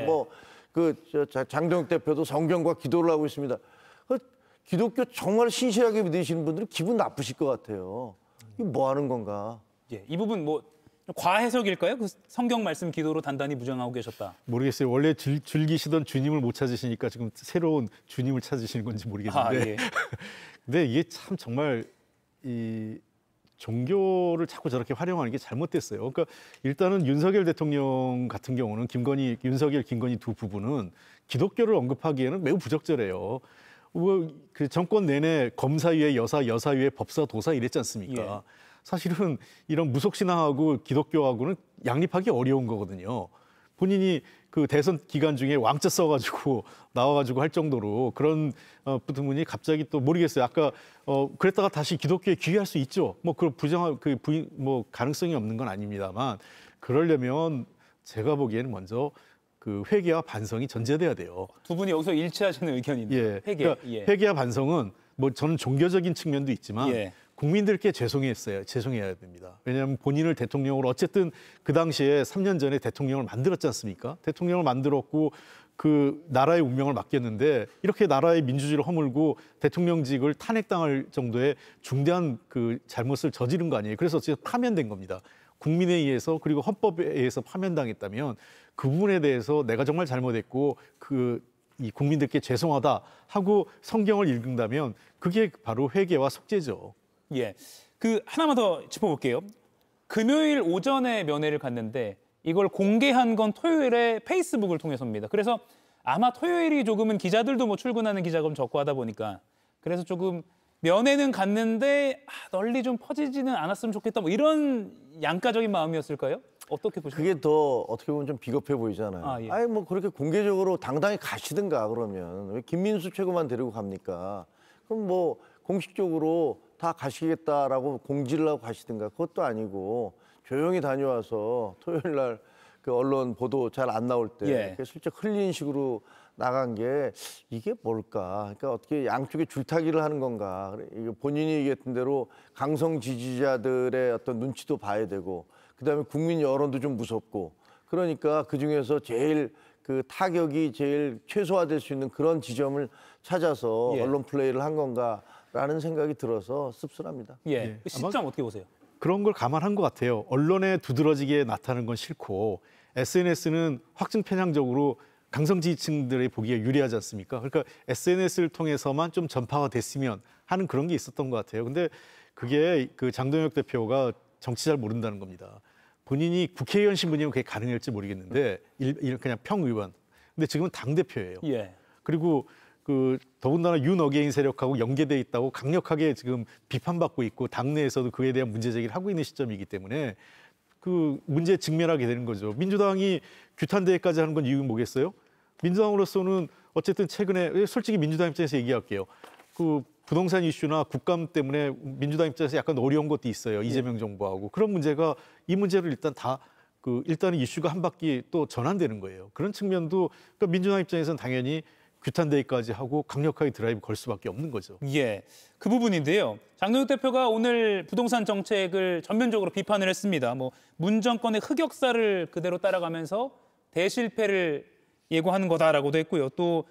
장동혁 대표도 성경과 기도를 하고 있습니다. 기독교 정말 신실하게 믿으시는 분들은 기분 나쁘실 것 같아요. 이게 뭐 하는 건가? 이 부분 과해석일까요? 성경 말씀 기도로 단단히 무장하고 계셨다. 모르겠어요. 원래 즐기시던 주님을 못 찾으시니까 지금 새로운 주님을 찾으시는 건지 모르겠는데. 근데 이게 참 정말 종교를 자꾸 저렇게 활용하는 게 잘못됐어요. 그러니까 일단은 윤석열 대통령 같은 경우는 윤석열, 김건희 두 부부는 기독교를 언급하기에는 매우 부적절해요. 그 정권 내내 검사위에 여사, 여사위에 법사, 도사 이랬지 않습니까? 예. 사실은 이런 무속신앙하고 기독교하고는 양립하기 어려운 거거든요. 본인이 그 대선 기간 중에 왕자 써가지고 나와가지고 할 정도로 그런 분이 갑자기 또 모르겠어요. 아까 그랬다가 다시 기독교에 귀의할 수 있죠. 뭐 그런 부정한 그 부인 뭐 가능성이 없는 건 아닙니다만 그러려면 제가 보기에는 먼저 그 회개와 반성이 전제돼야 돼요. 두 분이 여기서 일치하시는 의견입니다. 예. 회개. 그러니까 예. 회개와 반성은 뭐 저는 종교적인 측면도 있지만 예. 국민들께 죄송해야 됩니다. 왜냐하면 본인을 대통령으로 어쨌든 그 당시에 3년 전에 대통령을 만들었지 않습니까? 대통령을 만들었고 그 나라의 운명을 맡겼는데 이렇게 나라의 민주주의를 허물고 대통령직을 탄핵당할 정도의 중대한 그 잘못을 저지른 거 아니에요. 그래서 지금 파면된 겁니다. 국민에 의해서 그리고 헌법에 의해서 파면당했다면 그 부분에 대해서 내가 정말 잘못했고 이 국민들께 죄송하다 하고 성경을 읽는다면 그게 바로 회개와 속죄죠. 예. 그 하나만 더 짚어볼게요. 금요일 오전에 면회를 갔는데 이걸 공개한 건 토요일에 페이스북을 통해서입니다. 그래서 아마 토요일이 조금은 기자들도 뭐 출근하는 기자가 좀 적고 하다 보니까 그래서 조금 면회는 갔는데 널리 좀 퍼지지는 않았으면 좋겠다 뭐 이런 양가적인 마음이었을까요? 어떻게 보십니까? 그게 더 어떻게 보면 좀 비겁해 보이잖아요. 아, 예. 아니 뭐 그렇게 공개적으로 당당히 가시든가 그러면 왜 김민수 최고만 데리고 갑니까? 그럼 뭐 공식적으로 다 가시겠다라고 공지를 하고 가시든가 그것도 아니고 조용히 다녀와서 토요일 날 그 언론 보도 잘 안 나올 때 예. 슬쩍 흘리는 식으로 나간 게 이게 뭘까? 그러니까 어떻게 양쪽에 줄타기를 하는 건가? 이게 본인이 얘기했던 대로 강성 지지자들의 어떤 눈치도 봐야 되고 그다음에 국민 여론도 좀 무섭고 그러니까 그중에서 제일 그 타격이 제일 최소화될 수 있는 그런 지점을 찾아서 예. 언론 플레이를 한 건가라는 생각이 들어서 씁쓸합니다. 예. 그 시점 어떻게 보세요? 그런 걸 감안한 것 같아요. 언론에 두드러지게 나타나는 건 싫고 SNS는 확증 편향적으로 강성 지지층들의 보기에 유리하지 않습니까? 그러니까 SNS를 통해서만 좀 전파가 됐으면 하는 그런 게 있었던 것 같아요. 근데 그게 그 장동혁 대표가 정치 잘 모른다는 겁니다. 본인이 국회의원 신분이면 그게 가능할지 모르겠는데 그냥 평의원. 근데 지금은 당대표예요. 예. 그리고 그 더군다나 윤어게인 세력하고 연계돼 있다고 강력하게 지금 비판받고 있고 당내에서도 그에 대한 문제 제기를 하고 있는 시점이기 때문에 그 문제에 직면하게 되는 거죠. 민주당이 규탄대회까지 하는 건 이유는 뭐겠어요? 민주당으로서는 어쨌든 최근에 솔직히 민주당 입장에서 얘기할게요. 그 부동산 이슈나 국감 때문에 민주당 입장에서 약간 어려운 것도 있어요. 이재명 정부하고 그런 문제가 이 문제를 일단 일단은 이슈가 한 바퀴 또 전환되는 거예요. 그런 측면도 그러니까 민주당 입장에서는 당연히 규탄대회까지 하고 강력하게 드라이브 걸 수밖에 없는 거죠. 예, 그 부분인데요. 장동혁 대표가 오늘 부동산 정책을 전면적으로 비판을 했습니다. 뭐 문 정권의 흑역사를 그대로 따라가면서 대실패를 예고하는 거다라고도 했고요. 또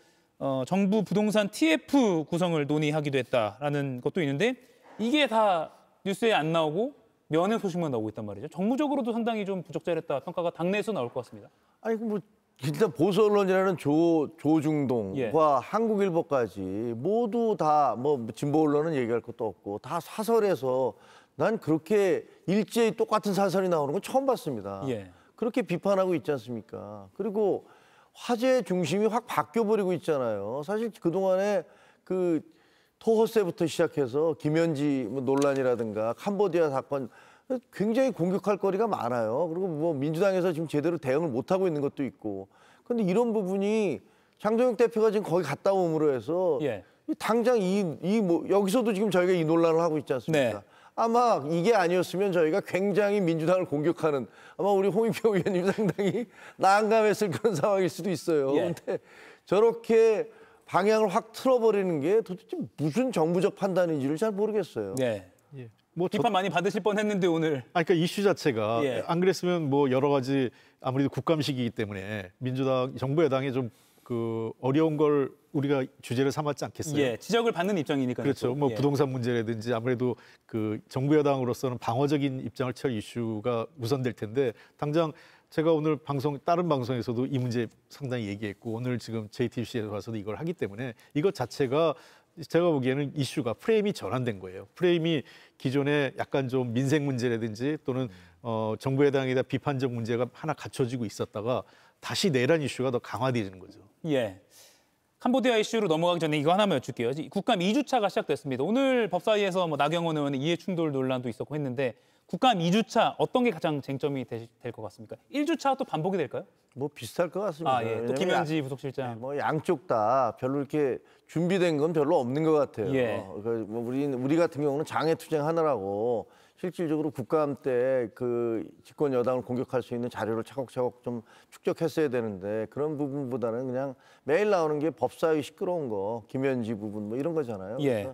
정부 부동산 TF 구성을 논의하기도 했다라는 것도 있는데 이게 다 뉴스에 안 나오고 면회 소식만 나오고 있단 말이죠. 정무적으로도 상당히 좀 부적절했다 평가가 당내에서 나올 것 같습니다. 아니 뭐 일단 보수 언론이라는 조중동과 한국일보까지 모두 다 뭐 진보 언론은 얘기할 것도 없고 다 사설에서 난 그렇게 일제히 똑같은 사설이 나오는 건 처음 봤습니다. 예. 그렇게 비판하고 있지 않습니까? 그리고 화제 중심이 확 바뀌어버리고 있잖아요. 사실 그동안에 그 토호세부터 시작해서 김현지 논란이라든가 캄보디아 사건 굉장히 공격할 거리가 많아요. 그리고 뭐 민주당에서 지금 제대로 대응을 못하고 있는 것도 있고. 그런데 이런 부분이 장동혁 대표가 지금 거기 갔다 옴으로 해서 당장 뭐 여기서도 지금 저희가 이 논란을 하고 있지 않습니까? 아마 이게 아니었으면 저희가 굉장히 민주당을 공격하는 아마 우리 홍익표 의원님 상당히 난감했을 그런 상황일 수도 있어요. 그런데 저렇게 방향을 확 틀어버리는 게 도대체 무슨 정부적 판단인지를 잘 모르겠어요. 네. 뭐 비판 많이 받으실 뻔했는데 오늘. 그러니까 이슈 자체가 안 그랬으면 뭐 여러 가지 아무래도 국감 시기이기 때문에 민주당 정부 여당이 좀 그 어려운 걸 우리가 주제를 삼았지 않겠어요? 예, 지적을 받는 입장이니까요. 그렇죠. 뭐 부동산 문제라든지 아무래도 그 정부 여당으로서는 방어적인 입장을 취할 이슈가 우선될 텐데 당장 제가 오늘 다른 방송에서도 이 문제 상당히 얘기했고 오늘 지금 JTBC에서 와서도 이걸 하기 때문에 이것 자체가 제가 보기에는 이슈가 프레임이 전환된 거예요. 프레임이 기존에 약간 좀 민생 문제라든지 또는 정부 여당에다 비판적 문제가 하나 갖춰지고 있었다가 다시 내란 이슈가 더 강화되는 거죠. 예. 캄보디아 이슈로 넘어가기 전에 이거 하나만 여쭐게요. 국감 2주차가 시작됐습니다. 오늘 법사위에서 나경원 의원의 이해충돌 논란도 있었고 했는데 국감 2주차 어떤 게 가장 쟁점이 될 것 같습니까? 1주차가 또 반복이 될까요? 뭐 비슷할 것 같습니다. 예. 또 김현지 부속실장. 뭐 양쪽 다 별로 이렇게 준비된 건 별로 없는 것 같아요. 예. 뭐 우리 같은 경우는 장애 투쟁하느라고 실질적으로 국감 때 그 집권 여당을 공격할 수 있는 자료를 차곡차곡 좀 축적했어야 되는데 그런 부분보다는 그냥 매일 나오는 게 법사위 시끄러운 거, 김현지 부분 뭐 이런 거잖아요. 예.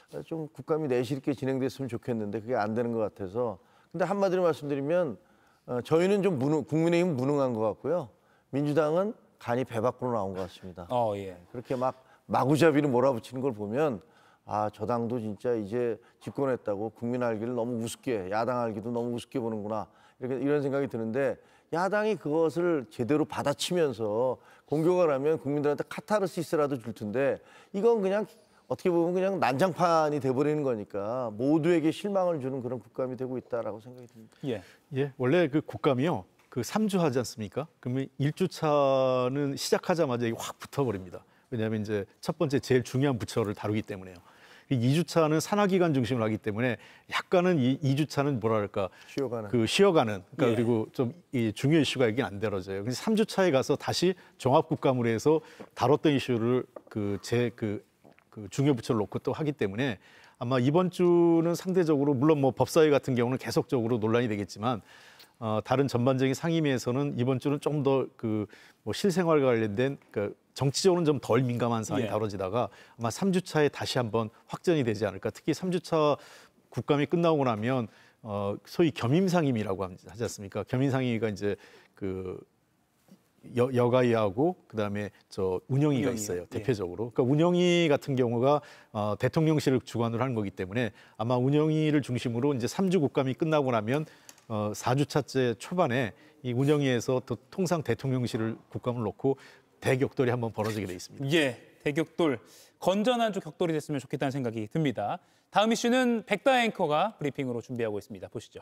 그래서 좀 국감이 내실 있게 진행됐으면 좋겠는데 그게 안 되는 것 같아서. 근데 한마디로 말씀드리면 저희는 좀 국민의힘은 무능한 것 같고요. 민주당은 간이 배 밖으로 나온 것 같습니다. 예. 그렇게 막 마구잡이로 몰아붙이는 걸 보면 저 당도 진짜 이제 집권했다고 국민 알기를 너무 우습게, 야당 알기도 너무 우습게 보는구나. 이런 생각이 드는데 야당이 그것을 제대로 받아치면서 공격을 하면 국민들한테 카타르시스라도 줄 텐데 이건 그냥 어떻게 보면 그냥 난장판이 돼버리는 거니까 모두에게 실망을 주는 그런 국감이 되고 있다라고 생각이 듭니다. 예, 원래 그 국감이요, 그 3주 하지 않습니까? 그러면 1주차는 시작하자마자 이게 확 붙어버립니다. 왜냐하면 이제 첫 번째 제일 중요한 부처를 다루기 때문에요. 2주차는 산하기관 중심으로 하기 때문에 약간은 2주차는 뭐랄까 쉬어가는 그러니까 예. 그리고 좀 이 중요 이슈가 이게 안 다뤄져요. 그래서 3주차에 가서 다시 종합국감으로 해서 다뤘던 이슈를 그 중요 부처를 놓고 또 하기 때문에 아마 이번 주는 상대적으로 물론 뭐 법사위 같은 경우는 계속적으로 논란이 되겠지만 다른 전반적인 상임위에서는 이번 주는 좀 더 그 뭐 실생활과 관련된 그 정치적으로는 좀 덜 민감한 사안이 다뤄지다가 아마 3주차에 다시 한번 확전이 되지 않을까. 특히 3주차 국감이 끝나고 나면 소위 겸임상임이라고 하지 않습니까? 겸임상임위가 이제 그 여가위하고 그다음에 운영위가 있어요. 대표적으로. 그러니까 운영위 같은 경우가 대통령실을 주관으로 하는 거기 때문에 아마 운영위를 중심으로 이제 3주 국감이 끝나고 나면 4주차째 초반에 이 운영위에서 또 통상 대통령실을 국감을 놓고 대격돌이 한번 벌어지게 돼 있습니다. 예, 대격돌. 건전한 격돌이 됐으면 좋겠다는 생각이 듭니다. 다음 이슈는 백다 앵커가 브리핑으로 준비하고 있습니다. 보시죠.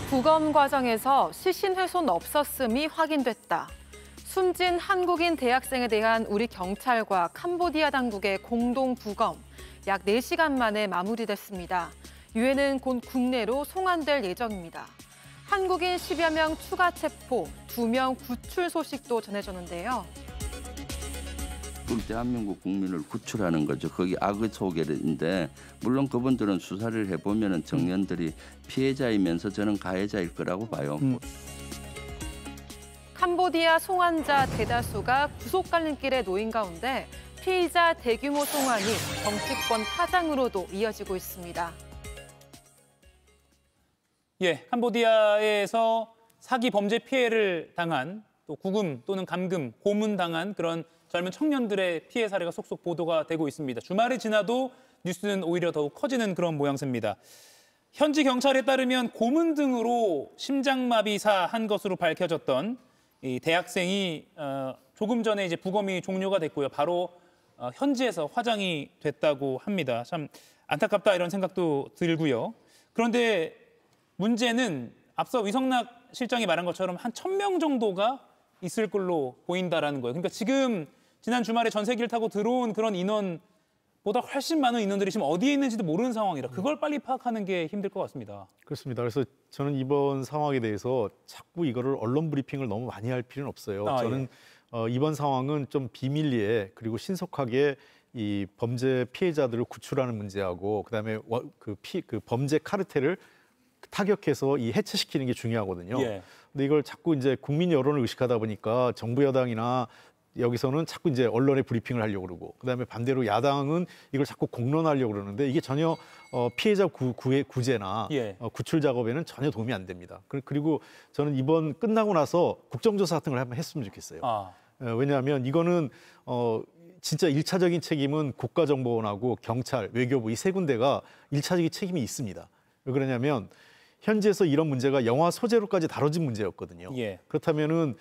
부검 과정에서 시신 훼손 없었음이 확인됐다. 숨진 한국인 대학생에 대한 우리 경찰과 캄보디아 당국의 공동 부검 약 4시간 만에 마무리됐습니다. 유해는 곧 국내로 송환될 예정입니다. 한국인 10여 명 추가 체포, 2명 구출 소식도 전해졌는데요. 그럼 대한민국 국민을 구출하는 거죠. 거기 악의 소개인데 물론 그분들은 수사를 해보면 청년들이 피해자이면서 저는 가해자일 거라고 봐요. 캄보디아 송환자 대다수가 구속 갈림길에 놓인 가운데 피의자 대규모 송환이 정치권 파장으로도 이어지고 있습니다. 예, 캄보디아에서 사기 범죄 피해를 당한 또 구금 또는 감금, 고문당한 그런 젊은 청년들의 피해 사례가 속속 보도가 되고 있습니다. 주말이 지나도 뉴스는 오히려 더욱 커지는 그런 모양새입니다. 현지 경찰에 따르면 고문 등으로 심장마비사한 것으로 밝혀졌던 이 대학생이 조금 전에 이제 부검이 종료가 됐고요. 바로 현지에서 화장이 됐다고 합니다. 참 안타깝다 이런 생각도 들고요. 그런데 문제는 앞서 위성락 실장이 말한 것처럼 한 1,000명 정도가 있을 걸로 보인다라는 거예요. 그러니까 지금 지난 주말에 전세기를 타고 들어온 그런 인원보다 훨씬 많은 인원들이 지금 어디에 있는지도 모르는 상황이라 그걸 빨리 파악하는 게 힘들 것 같습니다. 그렇습니다. 그래서 저는 이번 상황에 대해서 자꾸 이거를 언론 브리핑을 너무 많이 할 필요는 없어요. 저는 이번 상황은 좀 비밀리에 그리고 신속하게 이 범죄 피해자들을 구출하는 문제하고 그다음에 그 범죄 카르텔을 타격해서 이 해체시키는 게 중요하거든요. 근데 이걸 자꾸 이제 국민 여론을 의식하다 보니까 정부 여당이나 여기서는 자꾸 이제 언론에 브리핑을 하려고 그러고 그다음에 반대로 야당은 이걸 자꾸 공론하려고 그러는데 이게 전혀 피해자 구제나 구출 작업에는 전혀 도움이 안 됩니다. 그리고 저는 이번 끝나고 나서 국정조사 같은 걸 한번 했으면 좋겠어요. 왜냐하면 이거는 진짜 1차적인 책임은 국가정보원하고 경찰, 외교부 이 세 군데가 1차적인 책임이 있습니다. 왜 그러냐면 현지에서 이런 문제가 영화 소재로까지 다뤄진 문제였거든요. 그렇다면은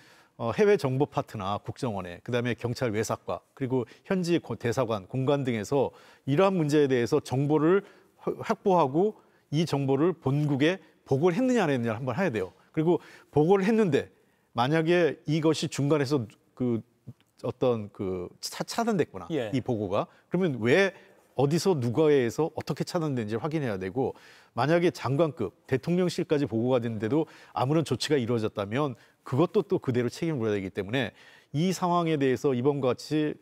해외 정보 파트나 국정원에 그다음에 경찰 외사과 그리고 현지 대사관, 공관 등에서 이러한 문제에 대해서 정보를 확보하고 이 정보를 본국에 보고를 했느냐 안 했느냐를 한번 해야 돼요. 그리고 보고를 했는데 만약에 이것이 중간에서 어떤 그 차단됐거나 예. 이 보고가 그러면 왜 어디서 누가에 의해서 어떻게 차단된지 확인해야 되고 만약에 장관급 대통령실까지 보고가 됐는데도 아무런 조치가 이루어졌다면 그것도 또 그대로 책임을 물어야 되기 때문에 이 상황에 대해서 이번과 같이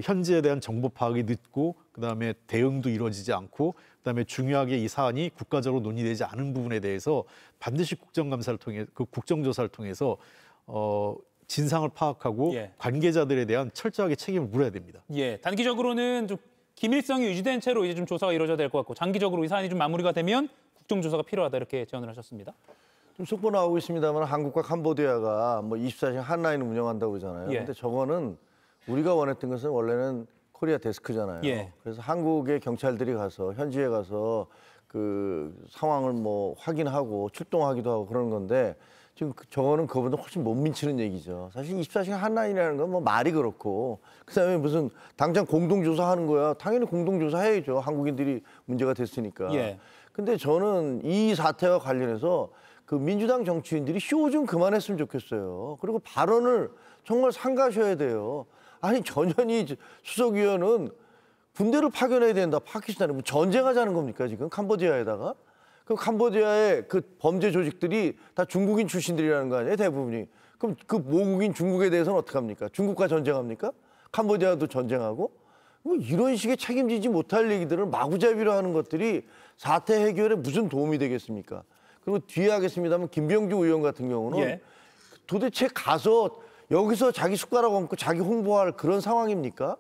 현지에 대한 정보 파악이 늦고 그다음에 대응도 이루어지지 않고 그다음에 중요하게 이 사안이 국가적으로 논의되지 않은 부분에 대해서 반드시 국정감사를 통해 국정조사를 통해서 진상을 파악하고 예. 관계자들에 대한 철저하게 책임을 물어야 됩니다. 예, 단기적으로는 좀 기밀성이 유지된 채로 이제 좀 조사가 이루어져야 될 것 같고 장기적으로 이 사안이 좀 마무리가 되면 국정조사가 필요하다 이렇게 제언을 하셨습니다. 좀 속보 나오고 있습니다만 한국과 캄보디아가 뭐 24시간 한라인을 운영한다고 그러잖아요. 예. 근데 저거는 우리가 원했던 것은 원래는 코리아 데스크잖아요. 예. 그래서 한국의 경찰들이 가서 현지에 가서 그 상황을 뭐 확인하고 출동하기도 하고 그러는 건데 지금 저거는 그거보다 훨씬 못 미치는 얘기죠. 사실 24시간 한라인이라는 건 뭐 말이 그렇고 그다음에 무슨 당장 공동조사하는 거야. 당연히 공동조사해야죠. 한국인들이 문제가 됐으니까. 예. 근데 저는 이 사태와 관련해서 그 민주당 정치인들이 쇼 좀 그만했으면 좋겠어요. 그리고 발언을 정말 삼가셔야 돼요. 아니 전현희 수석위원은 군대를 파견해야 된다. 파키스탄에 뭐 전쟁하자는 겁니까 지금 캄보디아에다가? 그 캄보디아의 그 범죄 조직들이 다 중국인 출신들이라는 거 아니에요 대부분이. 그럼 그 모국인 중국에 대해서는 어떡합니까? 중국과 전쟁합니까? 캄보디아도 전쟁하고? 뭐 이런 식의 책임지지 못할 얘기들을 마구잡이로 하는 것들이 사태 해결에 무슨 도움이 되겠습니까? 그리고 뒤에 하겠습니다만 김병주 의원 같은 경우는 예. 도대체 가서 여기서 자기 숟가락 얹고 자기 홍보할 그런 상황입니까?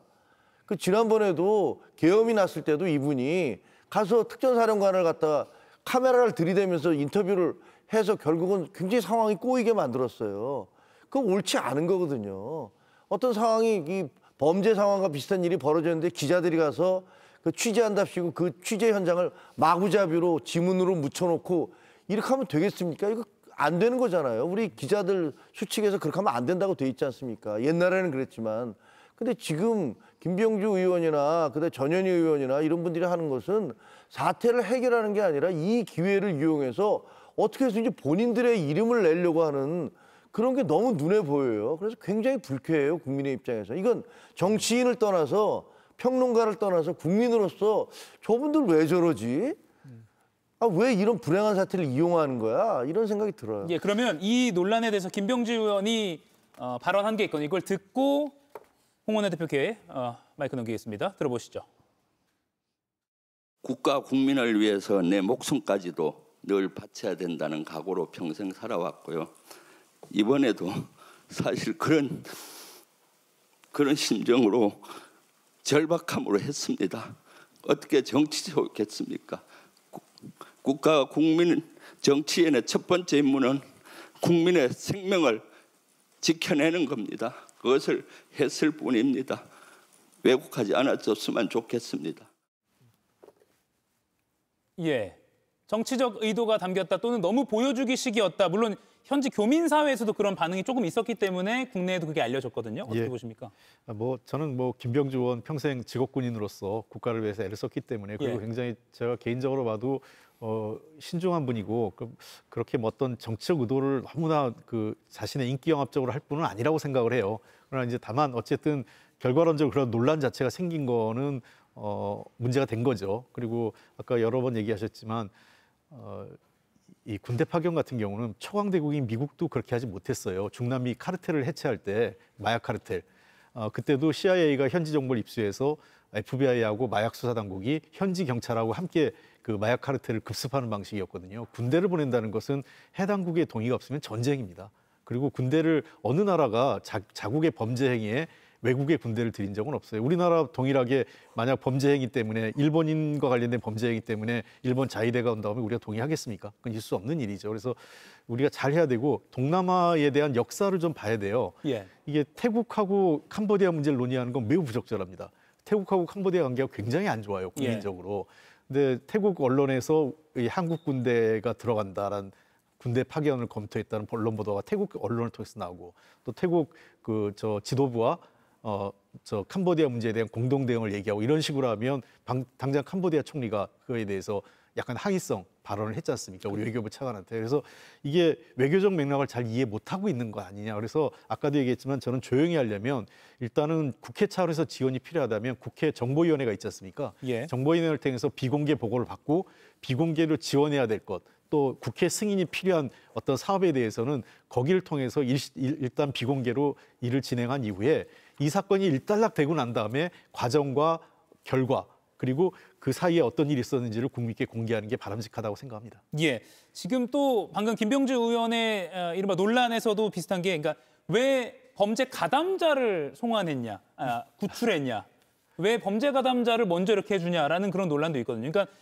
그 지난번에도 계엄이 났을 때도 이분이 가서 특전사령관을 갖다가 카메라를 들이대면서 인터뷰를 해서 결국은 굉장히 상황이 꼬이게 만들었어요. 그건 옳지 않은 거거든요. 어떤 상황이 이 범죄 상황과 비슷한 일이 벌어졌는데 기자들이 가서 그 취재한답시고 그 취재 현장을 마구잡이로 지문으로 묻혀놓고 이렇게 하면 되겠습니까? 이거 안 되는 거잖아요. 우리 기자들 수칙에서 그렇게 하면 안 된다고 돼 있지 않습니까? 옛날에는 그랬지만. 근데 지금 김병주 의원이나 그다음에 전현희 의원이나 이런 분들이 하는 것은 사태를 해결하는 게 아니라 이 기회를 이용해서 어떻게 해서든지 본인들의 이름을 내려고 하는 그런 게 너무 눈에 보여요. 그래서 굉장히 불쾌해요. 국민의 입장에서. 이건 정치인을 떠나서 평론가를 떠나서 국민으로서 저분들 왜 저러지? 아, 왜 이런 불행한 사태를 이용하는 거야? 이런 생각이 들어요. 예, 그러면 이 논란에 대해서 김병주 의원이 발언한 게 있거든요. 이걸 듣고 홍원회 대표께 마이크 넘기겠습니다. 들어보시죠. 국가 국민을 위해서 내 목숨까지도 늘 바쳐야 된다는 각오로 평생 살아왔고요. 이번에도 사실 그런 심정으로 절박함으로 했습니다. 어떻게 정치적이겠습니까? 국가 국민 정치인의 첫 번째 임무는 국민의 생명을 지켜내는 겁니다. 그것을 했을 뿐입니다. 왜곡하지 않았었으면 좋겠습니다. 예, 정치적 의도가 담겼다 또는 너무 보여주기식이었다. 물론 현지 교민 사회에서도 그런 반응이 조금 있었기 때문에 국내에도 그게 알려졌거든요. 어떻게 예. 보십니까? 저는 김병주 의원 평생 직업군인으로서 국가를 위해서 애를 썼기 때문에 그리고 예. 굉장히 제가 개인적으로 봐도 신중한 분이고 그렇게 어떤 정치적 의도를 너무나 자신의 인기 영합적으로 할 분은 아니라고 생각을 해요. 그러나 이제 다만 어쨌든 결과론적으로 그런 논란 자체가 생긴 거는 문제가 된 거죠. 그리고 아까 여러 번 얘기하셨지만 이 군대 파견 같은 경우는 초강대국인 미국도 그렇게 하지 못했어요. 중남미 카르텔을 해체할 때 마약 카르텔 그때도 CIA가 현지 정보를 입수해서 FBI하고 마약 수사 당국이 현지 경찰하고 함께 그 마약 카르텔을 급습하는 방식이었거든요. 군대를 보낸다는 것은 해당국의 동의가 없으면 전쟁입니다. 그리고 군대를 어느 나라가 자국의 범죄 행위에 외국의 군대를 들인 적은 없어요. 우리나라 동일하게 만약 범죄 행위 때문에 일본인과 관련된 범죄 행위 때문에 일본 자위대가 온다면 우리가 동의하겠습니까? 그건 있을 수 없는 일이죠. 그래서 우리가 잘 해야 되고 동남아에 대한 역사를 좀 봐야 돼요. 예. 이게 태국하고 캄보디아 문제를 논의하는 건 매우 부적절합니다. 태국하고 캄보디아 관계가 굉장히 안 좋아요. 국민적으로. 근데 태국 언론에서 이 한국 군대가 들어간다라는 군대 파견을 검토했다는 언론 보도가 태국 언론을 통해서 나오고 또 태국 지도부와 캄보디아 문제에 대한 공동 대응을 얘기하고 이런 식으로 하면 당장 캄보디아 총리가 그거에 대해서 약간 항의성 발언을 했지 않습니까? 우리 외교부 차관한테. 그래서 이게 외교적 맥락을 잘 이해 못하고 있는 거 아니냐. 그래서 아까도 얘기했지만 저는 조용히 하려면 일단은 국회 차원에서 지원이 필요하다면 국회 정보위원회가 있지 않습니까? 예. 정보위원회를 통해서 비공개 보고를 받고 비공개로 지원해야 될 것. 또 국회 승인이 필요한 어떤 사업에 대해서는 거기를 통해서 일단 비공개로 일을 진행한 이후에 이 사건이 일단락되고 난 다음에 과정과 결과 그리고 그 사이에 어떤 일이 있었는지를 국민께 공개하는 게 바람직하다고 생각합니다. 예, 지금 또 방금 김병주 의원의 이른바 논란에서도 비슷한 게 그러니까 왜 범죄 가담자를 송환했냐, 구출했냐, 왜 범죄 가담자를 먼저 이렇게 해주냐라는 그런 논란도 있거든요. 그러니까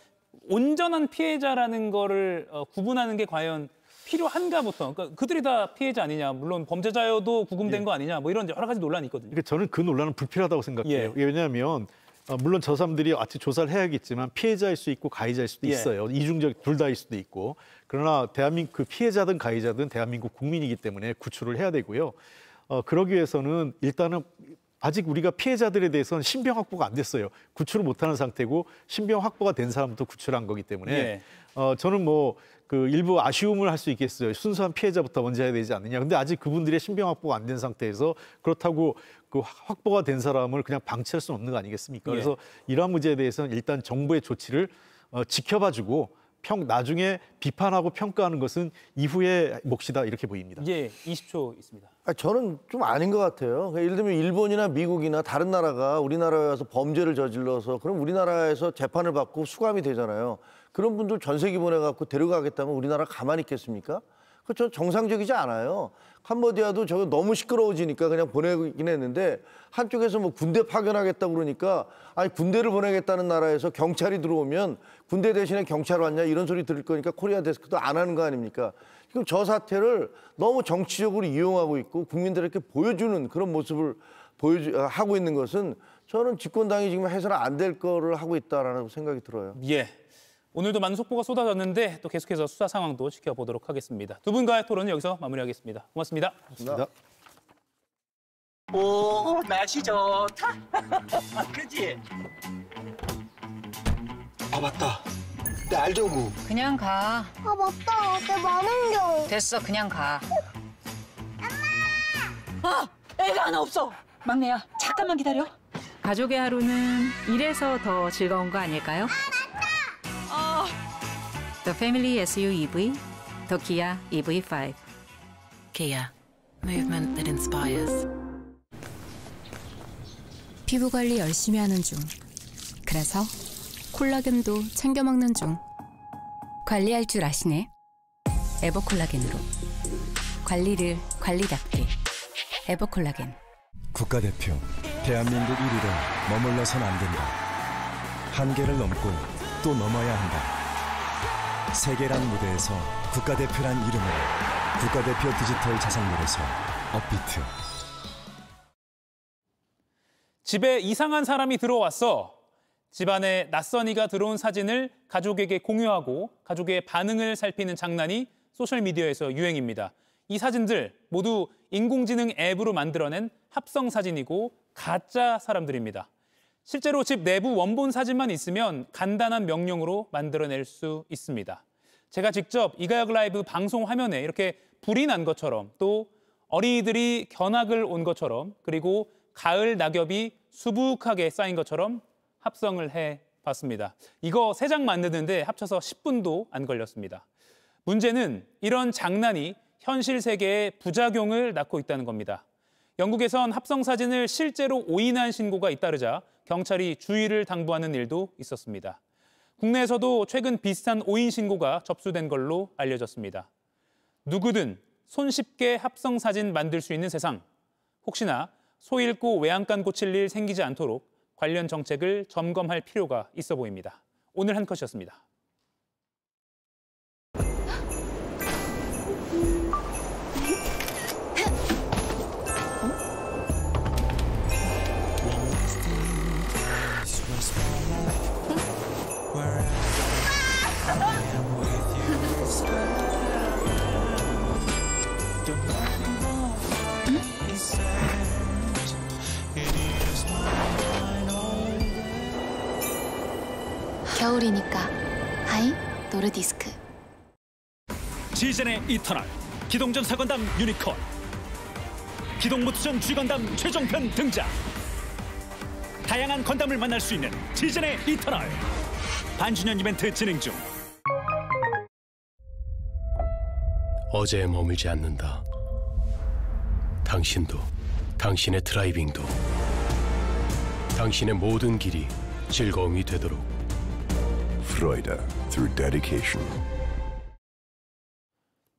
온전한 피해자라는 거를 구분하는 게 과연 필요한가부터. 그러니까 그들이 다 피해자 아니냐. 물론 범죄자여도 구금된 거 아니냐. 뭐 이런 여러 가지 논란이 있거든요. 그러니까 저는 그 논란은 불필요하다고 생각해요. 왜냐하면 물론 저 사람들이 아직 조사를 해야겠지만 피해자일 수 있고 가해자일 수도 있어요. 이중적 둘 다일 수도 있고. 그러나 대한민국 그 피해자든 가해자든 대한민국 국민이기 때문에 구출을 해야 되고요. 그러기 위해서는 일단은 아직 우리가 피해자들에 대해서는 신병 확보가 안 됐어요. 구출을 못하는 상태고 신병 확보가 된 사람부터 구출한 거기 때문에 저는 뭐 그 일부 아쉬움을 할 수 있겠어요. 순수한 피해자부터 먼저 해야 되지 않느냐. 근데 아직 그분들의 신병 확보가 안 된 상태에서 그렇다고 그 확보가 된 사람을 그냥 방치할 수는 없는 거 아니겠습니까? 그래서 이러한 문제에 대해서는 일단 정부의 조치를 지켜봐주고 나중에 비판하고 평가하는 것은 이후의 몫이다 이렇게 보입니다. 예, 20초 있습니다. 저는 좀 아닌 것 같아요. 예를 들면 일본이나 미국이나 다른 나라가 우리나라에 와서 범죄를 저질러서 그럼 우리나라에서 재판을 받고 수감이 되잖아요. 그런 분들 전세기 보내갖고 데려가겠다면 우리나라 가만히 있겠습니까? 그저 정상적이지 않아요. 캄보디아도 저거 너무 시끄러워지니까 그냥 보내긴 했는데 한쪽에서 뭐 군대 파견하겠다고 그러니까 아니 군대를 보내겠다는 나라에서 경찰이 들어오면 군대 대신에 경찰 왔냐 이런 소리 들을 거니까 코리아 데스크도 안 하는 거 아닙니까? 지금 저 사태를 너무 정치적으로 이용하고 있고 국민들에게 보여주는 그런 모습을 하고 있는 것은 저는 집권당이 지금 해서는 안 될 거를 하고 있다라는 생각이 들어요. 예. 오늘도 많은 속보가 쏟아졌는데 또 계속해서 수사 상황도 지켜보도록 하겠습니다. 두 분과의 토론은 여기서 마무리하겠습니다. 고맙습니다. 고맙습니다. 오, 날씨 좋다. 그치? 아, 맞다. 내 알조구. 그냥 가. 아, 맞다. 내 만원경. 됐어, 그냥 가. 아, 애가 하나 없어. 막내야, 잠깐만 기다려. 가족의 하루는 이래서 더 즐거운 거 아닐까요? The Family SUV, the Kia EV5. Kia, movement that inspires. 피부 관리 열심히 하는 중. 그래서 콜라겐도 챙겨 먹는 중. 관리할 줄 아시네. 에버콜라겐으로. 관리를 관리답게. 에버콜라겐. 국가대표, 대한민국 1위로 머물러선 안 된다. 한계를 넘고 또 넘어야 한다. 세계란 무대에서 국가대표란 이름으로 국가대표 디지털 자산몰에서 업비트. 집에 이상한 사람이 들어왔어. 집안에 낯선 이가 들어온 사진을 가족에게 공유하고 가족의 반응을 살피는 장난이 소셜미디어에서 유행입니다. 이 사진들 모두 인공지능 앱으로 만들어낸 합성 사진이고 가짜 사람들입니다. 실제로 집 내부 원본 사진만 있으면 간단한 명령으로 만들어낼 수 있습니다. 제가 직접 이가혁 라이브 방송 화면에 이렇게 불이 난 것처럼 또 어린이들이 견학을 온 것처럼 그리고 가을 낙엽이 수북하게 쌓인 것처럼 합성을 해봤습니다. 이거 3장 만드는데 합쳐서 10분도 안 걸렸습니다. 문제는 이런 장난이 현실 세계에 부작용을 낳고 있다는 겁니다. 영국에선 합성 사진을 실제로 오인한 신고가 잇따르자 경찰이 주의를 당부하는 일도 있었습니다. 국내에서도 최근 비슷한 오인 신고가 접수된 걸로 알려졌습니다. 누구든 손쉽게 합성 사진 만들 수 있는 세상. 혹시나 소 잃고 외양간 고칠 일 생기지 않도록 관련 정책을 점검할 필요가 있어 보입니다. 오늘 한 컷이었습니다. 겨울이니까 하이 노르디스크. 지젠의 이터널 기동전 사건담 유니콘, 기동모투전 G건담 최종편 등장. 다양한 건담을 만날 수 있는 지젠의 이터널 반주년 이벤트 진행 중. 어제에 머물지 않는다. 당신도, 당신의 드라이빙도, 당신의 모든 길이 즐거움이 되도록. Freude through dedication.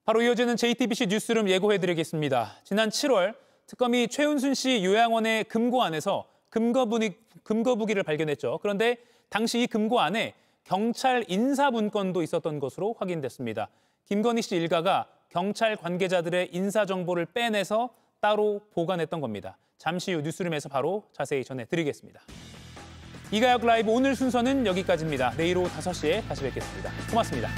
바로 이어지는 JTBC 뉴스룸 예고해드리겠습니다. 지난 7월 특검이 최은순 씨 요양원의 금고 안에서 금거부기를 발견했죠. 그런데 당시 이 금고 안에 경찰 인사문건도 있었던 것으로 확인됐습니다. 김건희 씨 일가가 경찰 관계자들의 인사정보를 빼내서 따로 보관했던 겁니다. 잠시 후 뉴스룸에서 바로 자세히 전해드리겠습니다. 이가혁 라이브 오늘 순서는 여기까지입니다. 내일 오후 5시에 다시 뵙겠습니다. 고맙습니다.